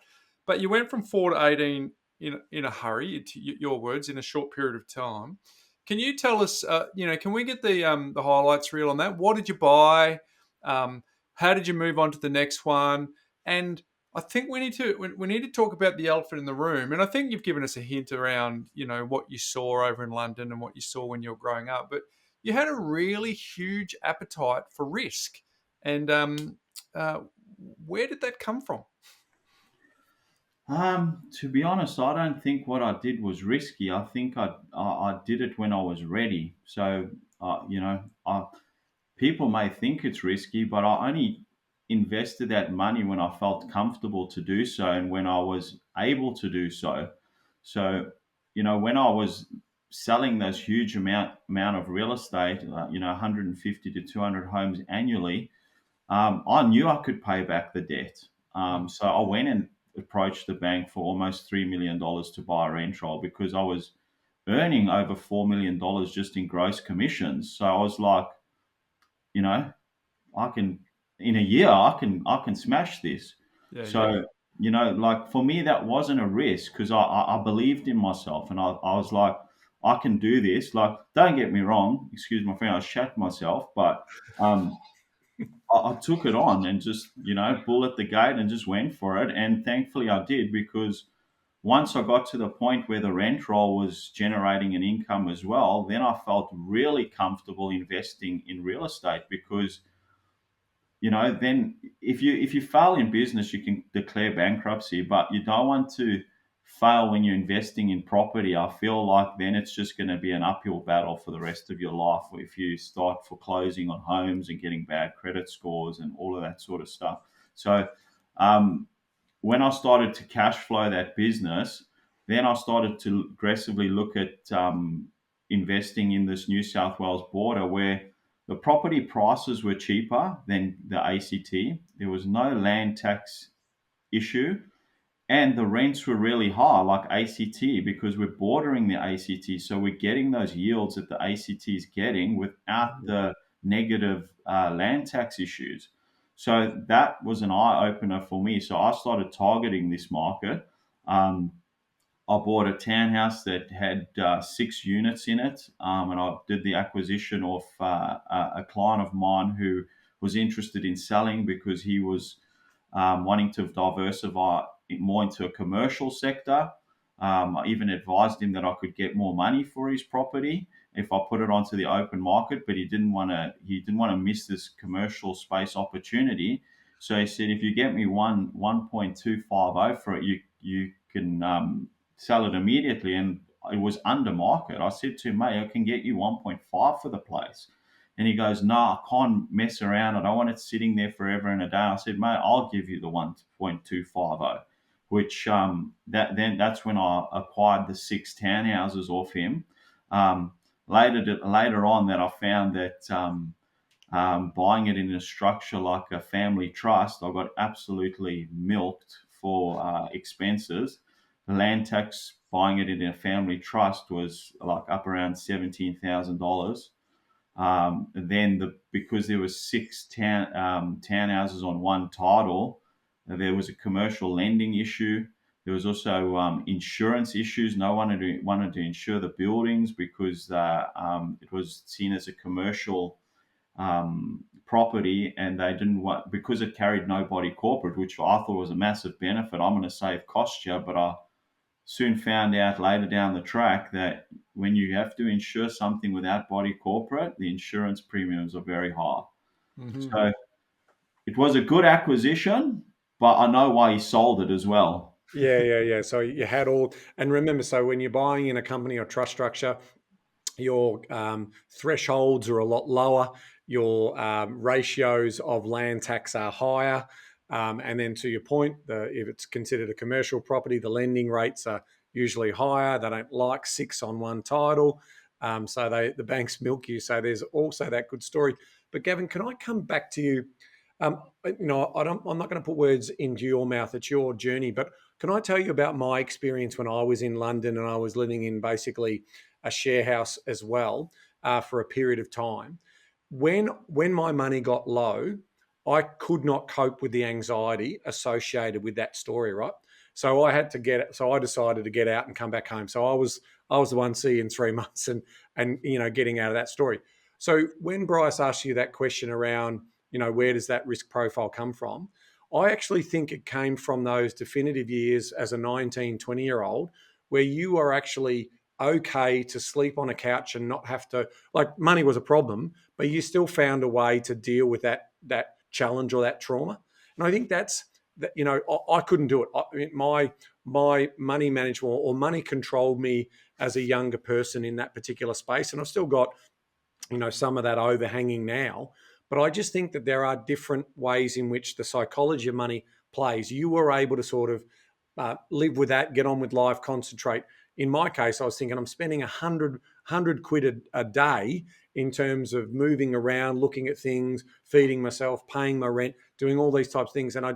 But you went from 4 to 18 in a hurry, your words, in a short period of time. Can you tell us, can we get the highlights reel on that? What did you buy? How did you move on to the next one? And I think we need to talk about the elephant in the room. And I think you've given us a hint around, what you saw over in London and what you saw when you were growing up. But you had a really huge appetite for risk. And where did that come from? To be honest, I don't think what I did was risky. I think I did it when I was ready. So, people may think it's risky, but I only invested that money when I felt comfortable to do so and when I was able to do so. So when I was selling those huge amount of real estate, 150 to 200 homes annually, I knew I could pay back the debt. So I went and approached the bank for almost $3 million to buy a rent roll, because I was earning over $4 million just in gross commissions. So I was like, I can, in a year, I can smash this. Yeah, So, like for me, that wasn't a risk, because I believed in myself, and I was like, I can do this. Like, don't get me wrong, excuse my friend, I shat myself, but I took it on and just, bullet the gate and just went for it. And thankfully I did, because once I got to the point where the rent roll was generating an income as well, then I felt really comfortable investing in real estate, because then if you fail in business, you can declare bankruptcy, but you don't want to fail when you're investing in property. I feel like then it's just going to be an uphill battle for the rest of your life, if you start foreclosing on homes and getting bad credit scores and all of that sort of stuff. So when I started to cash flow that business, then I started to aggressively look at investing in this New South Wales border, where the property prices were cheaper than the ACT. There was no land tax issue, and the rents were really high, like ACT, because we're bordering the ACT. So we're getting those yields that the ACT is getting without the negative land tax issues. So that was an eye opener for me. So I started targeting this market. I bought a townhouse that had 6 units in it, and I did the acquisition of a client of mine who was interested in selling, because he was wanting to diversify more into a commercial sector. I even advised him that I could get more money for his property if I put it onto the open market, but he didn't want to miss this commercial space opportunity. So he said, if you get me 1.250 for it, you can sell it immediately. And it was under market. I said to him, mate, I can get you 1.5 for the place. And he goes, no, I can't mess around. I don't want it sitting there forever and a day. I said, mate, I'll give you the 1.250, which that's when I acquired the 6 townhouses off him. Later on, that I found that buying it in a structure like a family trust, I got absolutely milked for expenses. The land tax buying it in a family trust was like up around $17,000. Because there was 6 townhouses on one title, there was a commercial lending issue. There was also insurance issues. No one wanted to insure the buildings, because it was seen as a commercial property, and they didn't want, because it carried no body corporate, which I thought was a massive benefit. I'm going to save cost here, but I soon found out later down the track that when you have to insure something without body corporate, the insurance premiums are very high. Mm-hmm. So it was a good acquisition, but I know why he sold it as well. Yeah. So you had all, and remember, so when you're buying in a company or trust structure, your thresholds are a lot lower. Your ratios of land tax are higher. And then to your point, if it's considered a commercial property, the lending rates are usually higher. They don't like 6 on one title. So the banks milk you. So there's also that good story. But Gavin, can I come back to you? I'm not going to put words into your mouth. It's your journey. But can I tell you about my experience when I was in London and I was living in basically a share house as well for a period of time? When my money got low, I could not cope with the anxiety associated with that story, right? So I decided to get out and come back home. So I was the one see you in 3 months and getting out of that story. So when Bryce asked you that question around, where does that risk profile come from? I actually think it came from those definitive years as a 19, 20-year-old where you are actually okay to sleep on a couch and not have to, like, money was a problem, but you still found a way to deal with that challenge or that trauma. And I think that's that. I couldn't do it. My money management or money controlled me as a younger person in that particular space, and I've still got some of that overhanging now. But I just think that there are different ways in which the psychology of money plays. You were able to sort of live with that, get on with life, concentrate. in my case, I was thinking I'm spending 100 quid a day in terms of moving around, looking at things, feeding myself, paying my rent, doing all these types of things. And I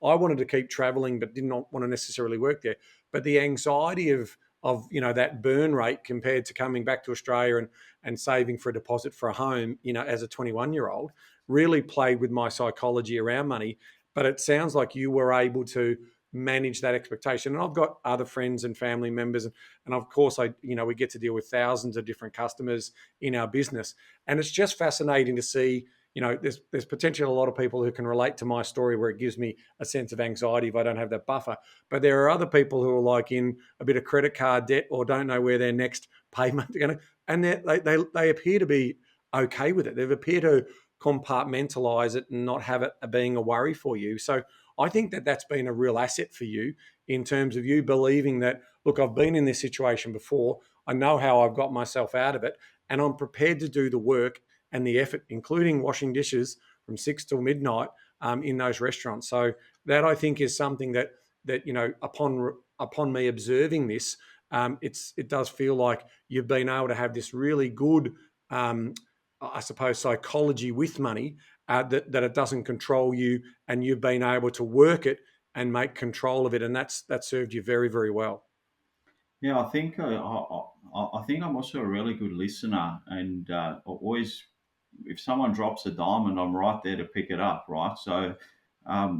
wanted to keep traveling, but did not want to necessarily work there. But the anxiety of that burn rate compared to coming back to Australia and saving for a deposit for a home, as a 21-year-old, really played with my psychology around money. But it sounds like you were able to manage that expectation. And I've got other friends and family members, and of course, we get to deal with thousands of different customers in our business, and it's just fascinating to see. There's potentially a lot of people who can relate to my story where it gives me a sense of anxiety if I don't have that buffer. But there are other people who are like in a bit of credit card debt or don't know where their next payment is going to, and they appear to be okay with it. They appear to compartmentalize it and not have it being a worry for you. So I think that's been a real asset for you in terms of you believing that, look, I've been in this situation before. I know how I've got myself out of it, and I'm prepared to do the work and the effort, including washing dishes from 6 till midnight in those restaurants. So that, I think, is something that upon me observing this, it does feel like you've been able to have this really good, I suppose, psychology with money, that it doesn't control you, and you've been able to work it and make control of it, and that served you very, very well. Yeah, I think I think I'm also a really good listener, and always, if someone drops a diamond, I'm right there to pick it up, right? So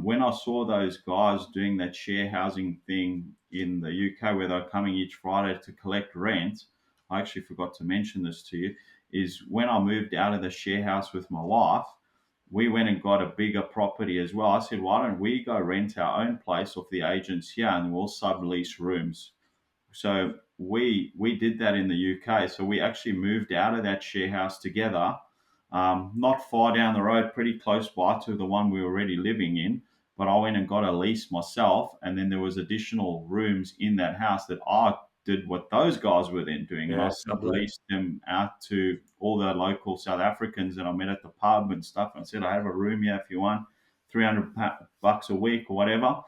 when I saw those guys doing that share housing thing in the UK, where they're coming each Friday to collect rent, I actually forgot to mention this to you, is when I moved out of the share house with my wife, we went and got a bigger property as well. I said, why don't we go rent our own place off the agents here, and we'll sublease rooms. So we did that in the UK. So we actually moved out of that share house together, not far down the road, pretty close by to the one we were already living in. But I went and got a lease myself, and then there was additional rooms in that house that I did what those guys were then doing. And I subleased them out to all the local South Africans that I met at the pub and stuff. And I said, I have a room here if you want, $300 a week or whatever.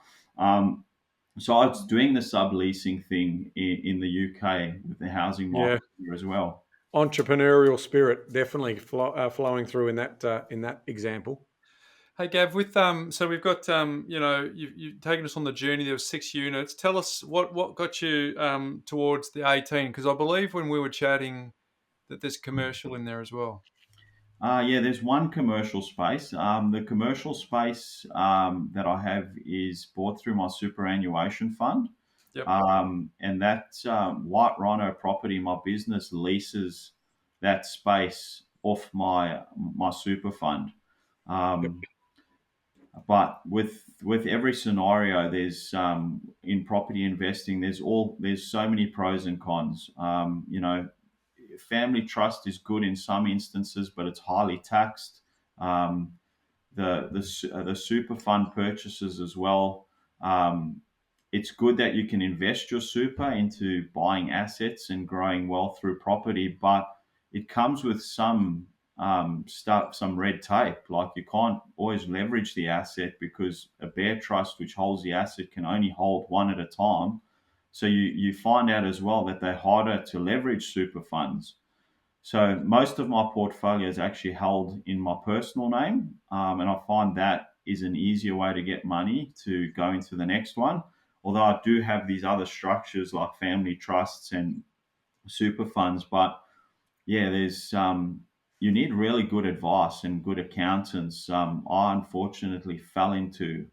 So I was doing the subleasing thing in the UK with the housing market here as well. Entrepreneurial spirit definitely flowing through in that example. Hey Gav, so we've got you've taken us on the journey. There were 6 units. Tell us what got you towards the 18, because I believe when we were chatting that there's commercial in there as well. Yeah, there's one commercial space. The commercial space that I have is bought through my superannuation fund. Yep. And that's White Rhino Property, my business, leases that space off my super fund. But with every scenario, there's in property investing, there's so many pros and cons. Family trust is good in some instances, but it's highly taxed. The super fund purchases as well. It's good that you can invest your super into buying assets and growing wealth through property, but it comes with some red tape. Like, you can't always leverage the asset because a bare trust, which holds the asset, can only hold one at a time. So you find out as well that they're harder to leverage super funds. So most of my portfolio is actually held in my personal name, and I find that is an easier way to get money to go into the next one. Although I do have these other structures like family trusts and super funds, but yeah, there's you need really good advice and good accountants. I unfortunately fell into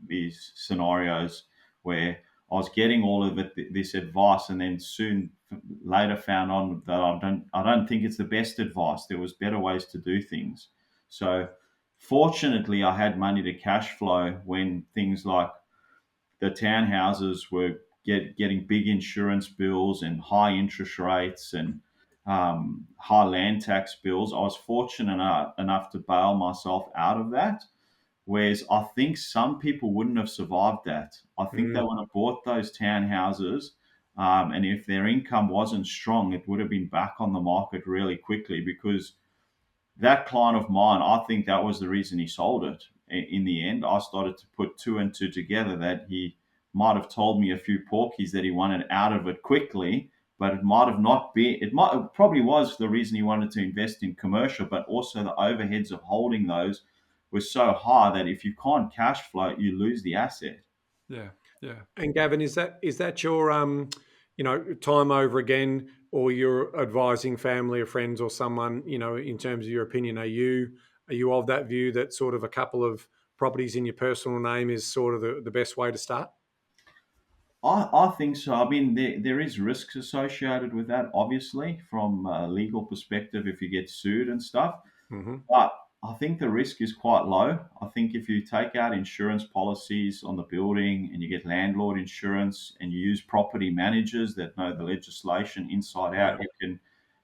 these scenarios where I was getting all of this advice, and then soon later found on that I don't think it's the best advice. There was better ways to do things. So fortunately, I had money to cash flow when things like the townhouses were getting big insurance bills and high interest rates and high land tax bills. I was fortunate enough to bail myself out of that. Whereas I think some people wouldn't have survived that. I think they would have bought those townhouses, and if their income wasn't strong, it would have been back on the market really quickly, because that client of mine, I think that was the reason he sold it. In the end, I started to put two and two together, that he might have told me a few porkies that he wanted out of it quickly, but it might have not been. It probably was the reason he wanted to invest in commercial, but also the overheads of holding those were so high that if you can't cash flow it, you lose the asset. Yeah, yeah. And Gavin, is that your time over again, or you're advising family or friends or someone, in terms of your opinion? Are you of that view that sort of a couple of properties in your personal name is sort of the best way to start? I think so. I mean, there is risks associated with that, obviously, from a legal perspective if you get sued and stuff. Mm-hmm. But I think the risk is quite low. I think if you take out insurance policies on the building and you get landlord insurance and you use property managers that know the legislation inside out,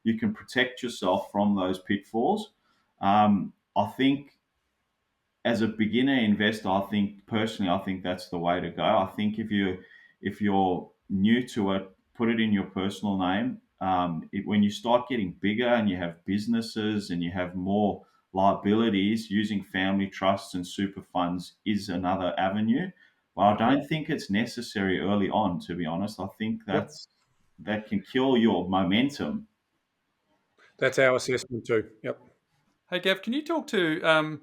you can protect yourself from those pitfalls. I think as a beginner investor, I think that's the way to go. I think if you're new to it, put it in your personal name. When you start getting bigger and you have businesses and you have more liabilities, using family trusts and super funds is another avenue. But I don't think it's necessary early on, to be honest. I think Yep. that can kill your momentum. That's our assessment too. Yep. Hey, Gav, can you talk to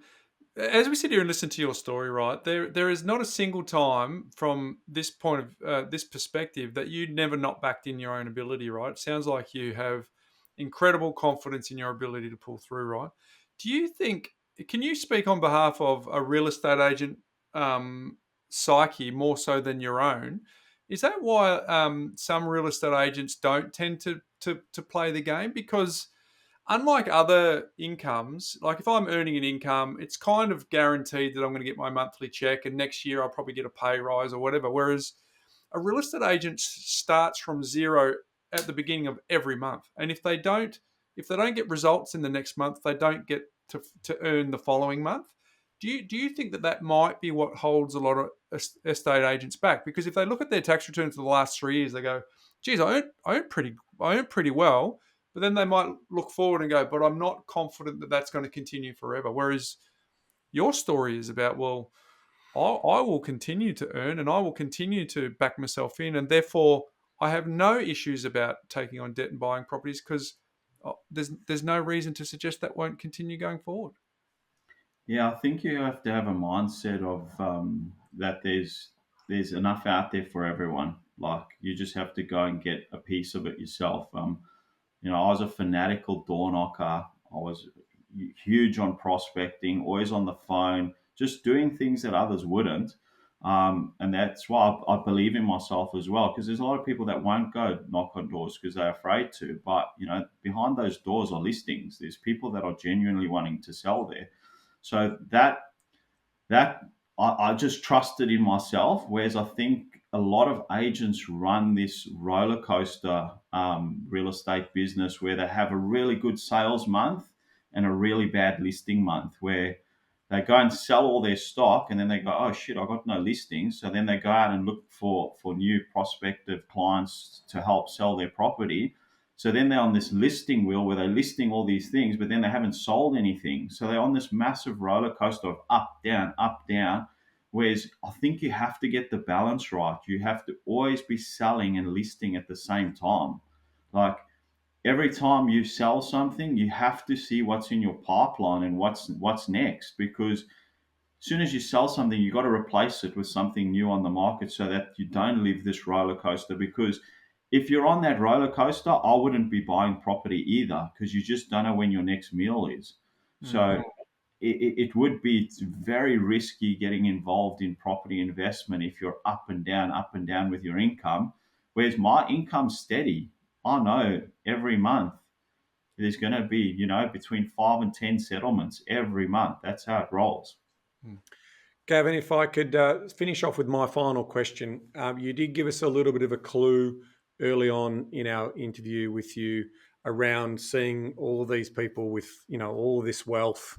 as we sit here and listen to your story, right? There is not a single time from this point of this perspective that you never not backed in your own ability, right? It sounds like you have incredible confidence in your ability to pull through, right? Do you think? Can you speak on behalf of a real estate agent psyche more so than your own? Is that why some real estate agents don't tend to play the game? Because unlike other incomes, like if I'm earning an income, it's kind of guaranteed that I'm going to get my monthly check and next year I'll probably get a pay rise or whatever. Whereas a real estate agent starts from zero at the beginning of every month. And if they don't get results in the next month, they don't get to earn the following month. Do you think that might be what holds a lot of estate agents back? Because if they look at their tax returns for the last 3 years, they go, geez, I earn pretty well. But then they might look forward and go, but I'm not confident that that's going to continue forever. Whereas your story is about, well, I will continue to earn and I will continue to back myself in. And therefore, I have no issues about taking on debt and buying properties because there's no reason to suggest that won't continue going forward. Yeah, I think you have to have a mindset of that there's enough out there for everyone. Like you just have to go and get a piece of it yourself. I was a fanatical door knocker. I was huge on prospecting, always on the phone, just doing things that others wouldn't. And that's why I believe in myself as well, because there's a lot of people that won't go knock on doors because they're afraid to. But, behind those doors are listings. There's people that are genuinely wanting to sell there. So that I just trusted in myself. Whereas I think a lot of agents run this roller coaster real estate business where they have a really good sales month and a really bad listing month, where they go and sell all their stock and then they go, oh shit, I got no listings. So then they go out and look for new prospective clients to help sell their property. So then they're on this listing wheel where they're listing all these things, but then they haven't sold anything. So they're on this massive roller coaster of up, down, up, down. Whereas I think you have to get the balance right. You have to always be selling and listing at the same time. Like every time you sell something, you have to see what's in your pipeline and what's next. Because as soon as you sell something, you got to replace it with something new on the market so that you don't live this roller coaster. Because if you're on that roller coaster, I wouldn't be buying property either, because you just don't know when your next meal is. So it would be very risky getting involved in property investment if you're up and down with your income. Whereas my income's steady. I know every month there's going to be, between 5 and 10 settlements every month. That's how it rolls. Gavin, if I could finish off with my final question. You did give us a little bit of a clue early on in our interview with you around seeing all of these people with, all of this wealth,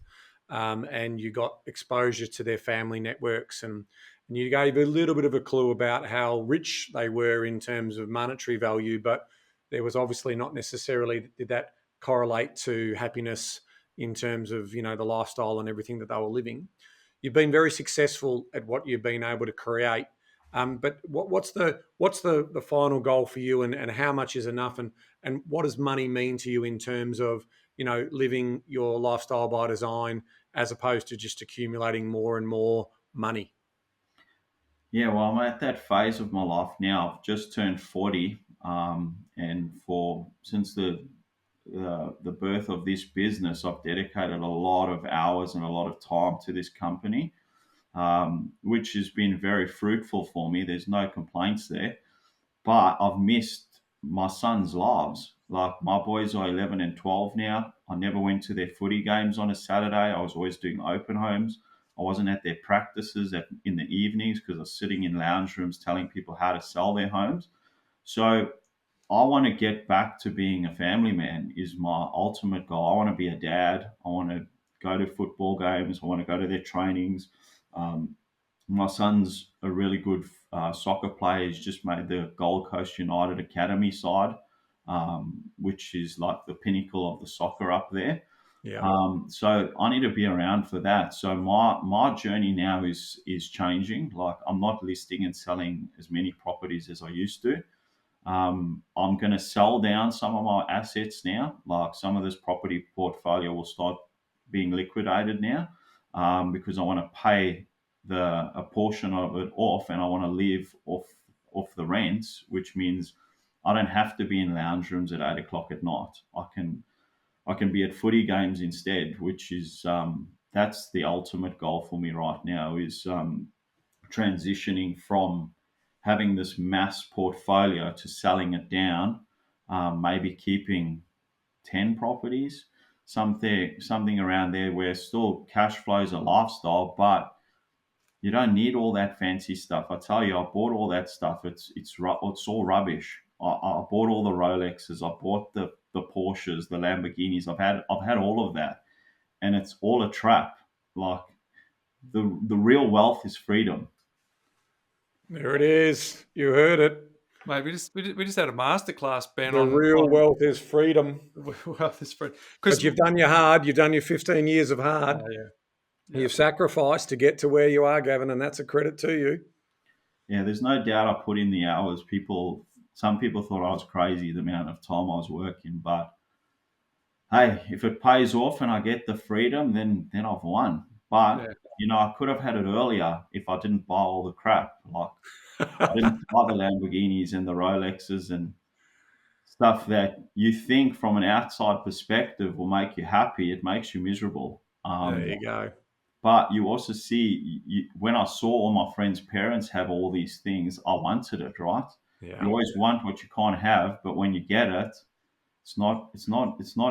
and you got exposure to their family networks, and you gave a little bit of a clue about how rich they were in terms of monetary value, but there was obviously not necessarily did that correlate to happiness in terms of, the lifestyle and everything that they were living. You've been very successful at what you've been able to create. But what's the final goal for you, and how much is enough, and what does money mean to you in terms of, living your lifestyle by design as opposed to just accumulating more and more money? Yeah, well, I'm at that phase of my life now. I've just turned 40, and since the birth of this business, I've dedicated a lot of hours and a lot of time to this company, which has been very fruitful for me. There's no complaints there, but I've missed my son's lives. Like, my boys are 11 and 12 now. I never went to their footy games on a Saturday. I was always doing open homes. I wasn't at their practices in the evenings because I was sitting in lounge rooms telling people how to sell their homes. So I want to get back to being a family man is my ultimate goal. I want to be a dad. I want to go to football games. I want to go to their trainings. Um, my son's a really good soccer player. He's just made the Gold Coast United Academy side, which is like the pinnacle of the soccer up there. Yeah. So I need to be around for that. So my journey now is changing. Like, I'm not listing and selling as many properties as I used to. I'm going to sell down some of my assets now. Like, some of this property portfolio will start being liquidated now, because I want to pay a portion of it off, and I want to live off the rents, which means I don't have to be in lounge rooms at 8 o'clock at night. I can be at footy games instead, which is that's the ultimate goal for me right now, is transitioning from having this mass portfolio to selling it down, maybe keeping 10 properties, something around there where still cash flows a lifestyle, but you don't need all that fancy stuff. I tell you, I bought all that stuff. It's all rubbish. I bought all the Rolexes. I bought the Porsches, the Lamborghinis. I've had all of that, and it's all a trap. Like, the real wealth is freedom. There it is. You heard it. Mate, we just had a masterclass, Ben. The real wealth is freedom. Wealth is freedom. But you've done your hard. You've done your 15 years of hard. Yeah. You've sacrificed to get to where you are, Gavin, and that's a credit to you. Yeah, there's no doubt I put in the hours. Some people thought I was crazy the amount of time I was working, but hey, if it pays off and I get the freedom, then I've won. But I could have had it earlier if I didn't buy all the crap. Like, I didn't buy the Lamborghinis and the Rolexes and stuff that you think from an outside perspective will make you happy. It makes you miserable. There you go. But you also see, when I saw all my friends' parents have all these things, I wanted it, right? Yeah. You always want what you can't have, but when you get it, it's not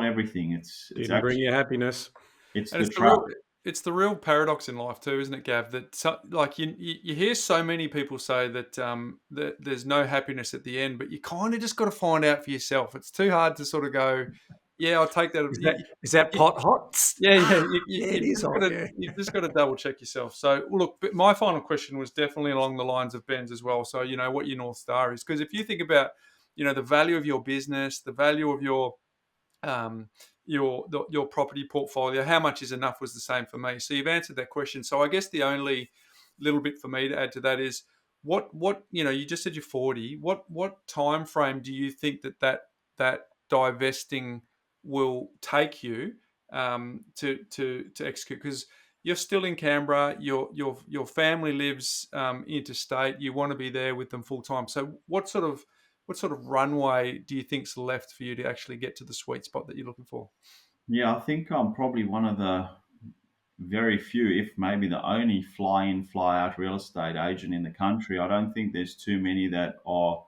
everything. It's Didn't actually bring you happiness. It's the trap. It's the real paradox in life too, isn't it, Gav? That like you hear so many people say that that there's no happiness at the end, but you kind of just got to find out for yourself. It's too hard to sort of go, yeah, I'll take that. Is that pot hot? Yeah. It is hot. You've just got to double check yourself. So look, but my final question was definitely along the lines of Ben's as well. So what your North Star is, because if you think about the value of your business, the value of your property portfolio, how much is enough was the same for me. So you've answered that question. So I guess the only little bit for me to add to that is what you just said you're 40. What time frame do you think that divesting will take you to execute? Because you're still in Canberra, your family lives interstate. You want to be there with them full time. So what sort of runway do you think's left for you to actually get to the sweet spot that you're looking for? Yeah, I think I'm probably one of the very few, if maybe the only fly-in, fly-out real estate agent in the country. I don't think there's too many that are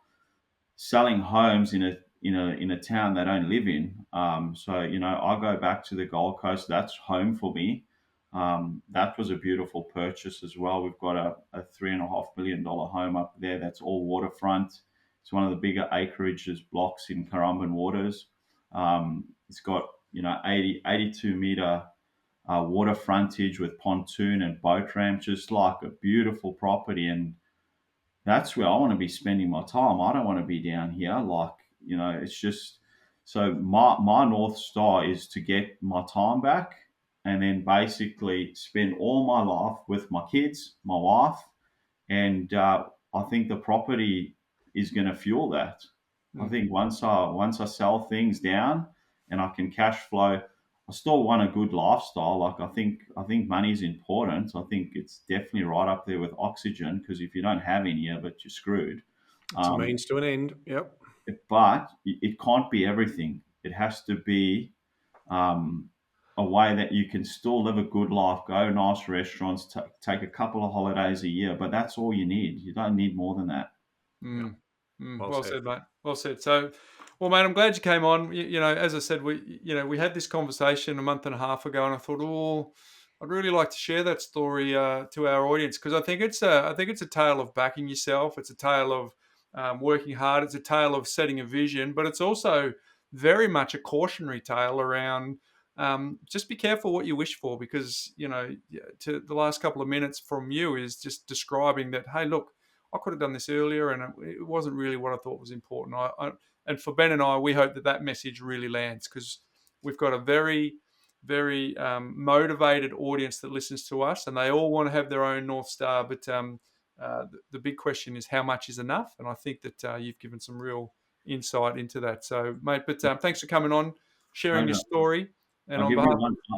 selling homes in a town they don't live in. So I go back to the Gold Coast. That's home for me. That was a beautiful purchase as well. We've got a $3.5 million home up there. That's all waterfront. It's one of the bigger acreages blocks in Currumbin waters. It's got 82 meter water frontage with pontoon and boat ramp, just like a beautiful property. And that's where I want to be spending my time. I don't want to be down here. It's just, so my North Star is to get my time back and then basically spend all my life with my kids, my wife, and I think the property is going to fuel that. I think once I sell things down and I can cash flow, I still want a good lifestyle. Like I think money is important. I think it's definitely right up there with oxygen, because if you don't have any of it, you're screwed. It's a means to an end. Yep. But it can't be everything. It has to be a way that you can still live a good life, go to nice restaurants, take a couple of holidays a year, but that's all you need. You don't need more than that. Well said, mate. Well said. So, well, mate, I'm glad you came on. You know, as I said, we had this conversation a month and a half ago, and I thought, oh, I'd really like to share that story to our audience, because I think it's a tale of backing yourself. It's a tale of working hard. It's a tale of setting a vision, but it's also very much a cautionary tale around just be careful what you wish for, because, you know, to the last couple of minutes from you is just describing that, hey, look, I could have done this earlier, and it wasn't really what I thought was important. And for Ben and I, we hope that message really lands, because we've got a very, very motivated audience that listens to us, and they all want to have their own North Star. But the big question is, how much is enough? And I think that you've given some real insight into that. So, mate, but thanks for coming on, sharing your story. And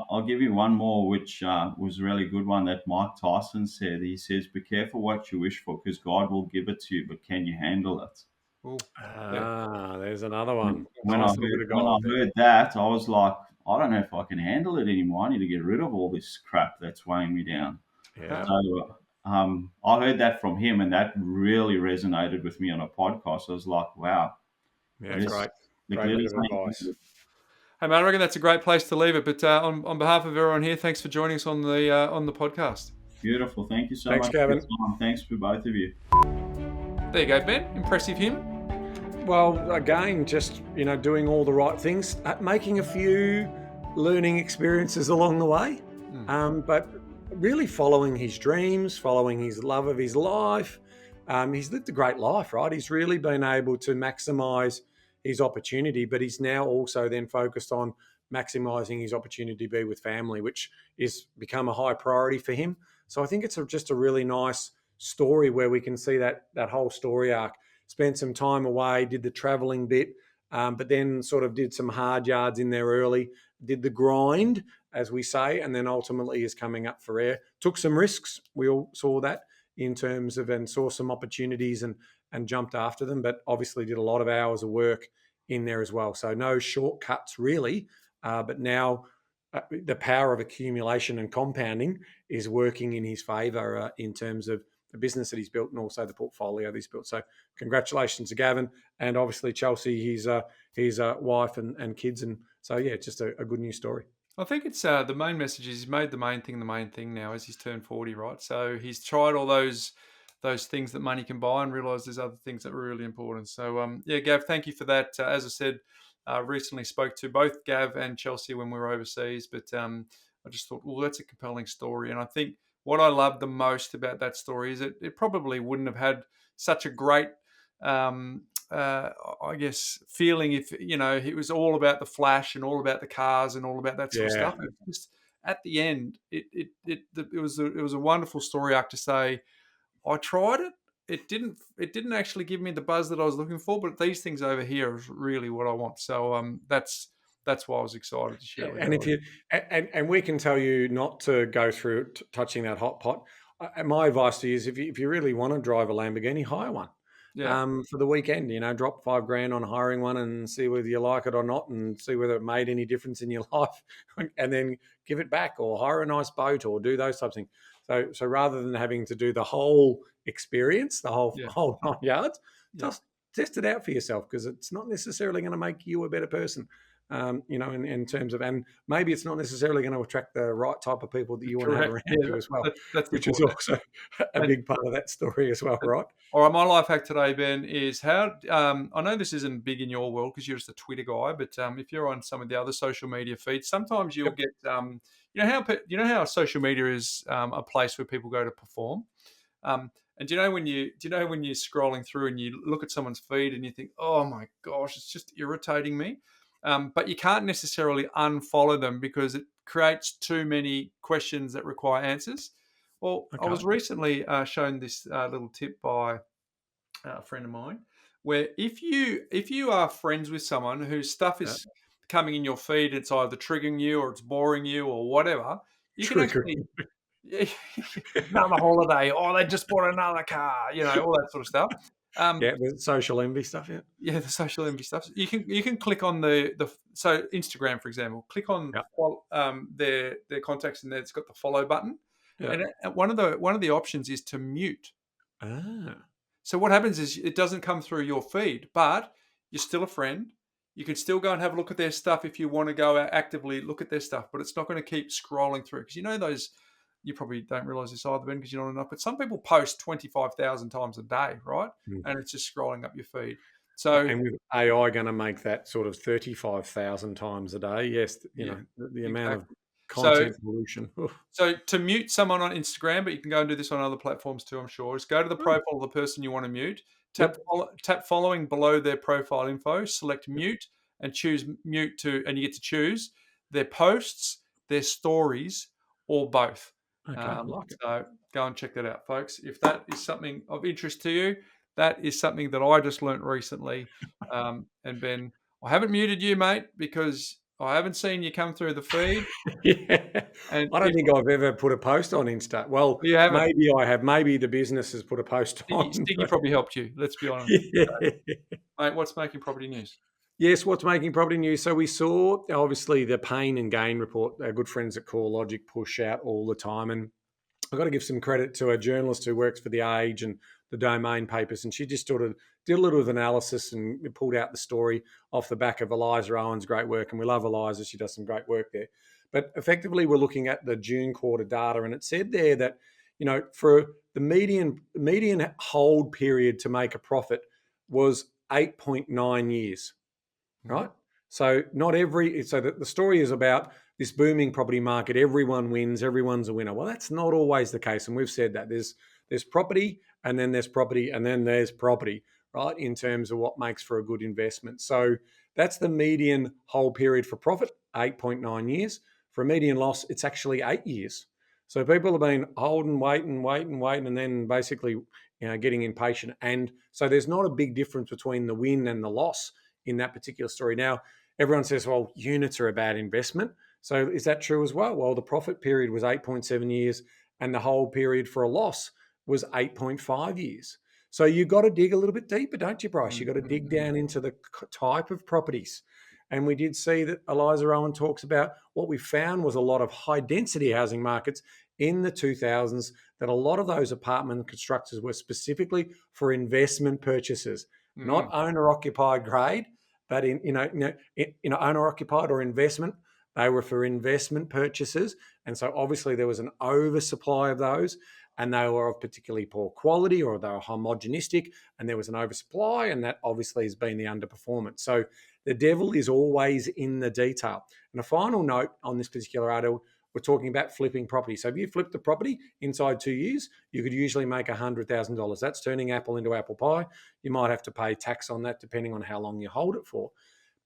I'll give you one more, which was a really good one that Mike Tyson said. He says, "Be careful what you wish for, because God will give it to you, but can you handle it?" There's another one. When I heard that, I was like, I don't know if I can handle it anymore. I need to get rid of all this crap that's weighing me down. Yeah. So I heard that from him, and that really resonated with me on a podcast. I was like, wow. Yeah, that's great. Great bit of advice. Hey, man, I reckon that's a great place to leave it. But on behalf of everyone here, thanks for joining us on the podcast. Beautiful. Thank you so much. Thanks, Gavin. Thanks for both of you. There you go, Ben. Impressive him. Well, again, just, you know, doing all the right things, making a few learning experiences along the way, but really following his dreams, following his love of his life. He's lived a great life, right? He's really been able to maximise his opportunity, but he's now also then focused on maximising his opportunity to be with family, which is become a high priority for him. So I think it's just a really nice story where we can see that whole story arc. Spent some time away, did the travelling bit, but then sort of did some hard yards in there early, did the grind, as we say, and then ultimately is coming up for air. Took some risks. We all saw that in terms of, and saw some opportunities and jumped after them, but obviously did a lot of hours of work in there as well. So no shortcuts really, but now the power of accumulation and compounding is working in his favour in terms of the business that he's built and also the portfolio that he's built. So congratulations to Gavin, and obviously Chelsea, his wife and kids. And so, yeah, just a good news story. I think it's the main message is he's made the main thing now as he's turned 40, right? So he's tried all those things that money can buy and realised there's other things that were really important. So, yeah, Gav, thank you for that. As I said, recently spoke to both Gav and Chelsea when we were overseas, but I just thought, well, that's a compelling story. And I think what I love the most about that story is it probably wouldn't have had such a great, I guess, feeling if, you know, it was all about the flash and all about the cars and all about that sort of stuff. It just, at the end, it was a wonderful story arc to say, I tried it. It didn't actually give me the buzz that I was looking for, but these things over here is really what I want. So that's why I was excited to share. And if you and we can tell you not to go through touching that hot pot. My advice to you is if you really want to drive a Lamborghini, hire one. Yeah. For the weekend, you know, drop $5,000 on hiring one and see whether you like it or not, and see whether it made any difference in your life, and then give it back, or hire a nice boat, or do those types of things. So rather than having to do the whole experience, the whole 9 yards, just test it out for yourself, because it's not necessarily going to make you a better person. You know, in terms of, and maybe it's not necessarily going to attract the right type of people that you want to have around you as well, which is also a big part of that story as well, right? All right, my life hack today, Ben, is how, I know this isn't big in your world because you're just a Twitter guy, but if you're on some of the other social media feeds, sometimes you'll get, you know how social media is a place where people go to perform. And do you know when you're scrolling through and you look at someone's feed and you think, oh my gosh, it's just irritating me. But you can't necessarily unfollow them because it creates too many questions that require answers. Well, I was recently shown this little tip by a friend of mine, where if you are friends with someone whose stuff Yeah. is coming in your feed, it's either triggering you or it's boring you or whatever, you can Trigger. actually another holiday. Oh, they just bought another car. All that sort of stuff. Yeah, the social envy stuff. Yeah. Yeah, the social envy stuff. You can click on so Instagram, for example, click on Yeah. their contacts, and there it's got the follow button, Yeah. and one of the options is to mute. Ah. So what happens is it doesn't come through your feed, but you're still a friend. You can still go and have a look at their stuff if you want to go actively look at their stuff, but it's not going to keep scrolling through because those. You probably don't realize this either, Ben, because you're not enough. But some people post 25,000 times a day, right? Mm. And it's just scrolling up your feed. So And with AI going to make that sort of 35,000 times a day, yes, the amount of content pollution. So to mute someone on Instagram, but you can go and do this on other platforms too, I'm sure, is go to the profile of the person you want to mute, tap following below their profile info, select mute, and choose mute and you get to choose their posts, their stories, or both. Okay, I like it. So go and check that out, folks. If that is something of interest to you, that is something that I just learnt recently. And Ben, I haven't muted you, mate, because I haven't seen you come through the feed. Yeah. And I don't think I've ever put a post on Insta. Well, you haven't. maybe I have. Maybe the business has put a post on. Stiggy probably helped you. Let's be honest. Yeah. Mate, what's making property news? Yes, what's making property news? So we saw, obviously, the pain and gain report our good friends at CoreLogic push out all the time. And I've got to give some credit to a journalist who works for The Age and the Domain papers. And she just sort of did a little of analysis and pulled out the story off the back of Eliza Owen's great work. And we love Eliza. She does some great work there. But effectively, we're looking at the June quarter data. And it said there that, for the median hold period to make a profit was 8.9 years. Right? So the story is about this booming property market. Everyone wins, everyone's a winner. Well, that's not always the case. And we've said that there's property and then there's property and then there's property, right? In terms of what makes for a good investment. So that's the median hold period for profit, 8.9 years. For a median loss, it's actually 8 years. So people have been holding, waiting, and then basically, getting impatient. And so there's not a big difference between the win and the loss in that particular story. Now, everyone says, well, units are a bad investment. So is that true as well? Well, the profit period was 8.7 years and the whole period for a loss was 8.5 years. So you've got to dig a little bit deeper, don't you, Bryce? You've got to dig down into the type of properties. And we did see that Eliza Owen talks about what we found was a lot of high density housing markets in the 2000s, that a lot of those apartment constructors were specifically for investment purchases. Not owner-occupied grade, but in owner-occupied or investment, they were for investment purchases. And so obviously there was an oversupply of those, and they were of particularly poor quality, or they were homogenistic, and there was an oversupply, and that obviously has been the underperformance. So the devil is always in the detail. And a final note on this particular article, we're talking about flipping property. So if you flip the property inside 2 years, you could usually make $100,000. That's turning apple into apple pie. You might have to pay tax on that depending on how long you hold it for.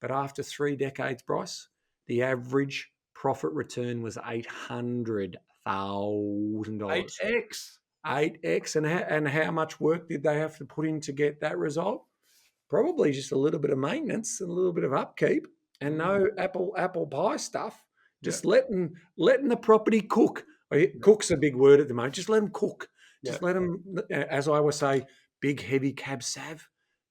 But after 3 decades, Bryce, the average profit return was $800,000. 8x. 8x. And how much work did they have to put in to get that result? Probably just a little bit of maintenance and a little bit of upkeep, and no apple pie stuff. Just letting the property cook. Cook's a big word at the moment. Just let them cook. Just let them, as I always say, big heavy cab sav.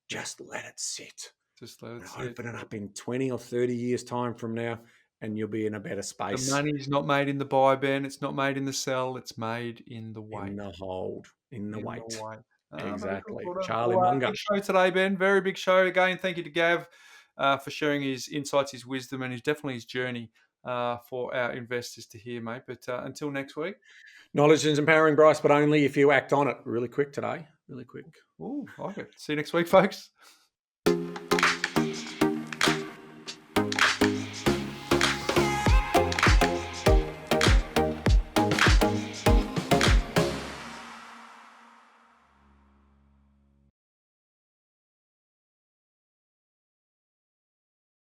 Just let it sit. Just let it sit. Open it up in 20 or 30 years time from now, and you'll be in a better space. The money's not made in the buy, Ben. It's not made in the sell. It's made in the wait. In the hold. In the wait. Exactly. Well, Charlie Munger. Big show today, Ben. Very big show. Again, thank you to Gav for sharing his insights, his wisdom, and definitely his journey for our investors to hear, mate. But until next week. Knowledge is empowering, Bryce, but only if you act on it. Really quick today. Really quick. Ooh, I like it. See you next week, folks.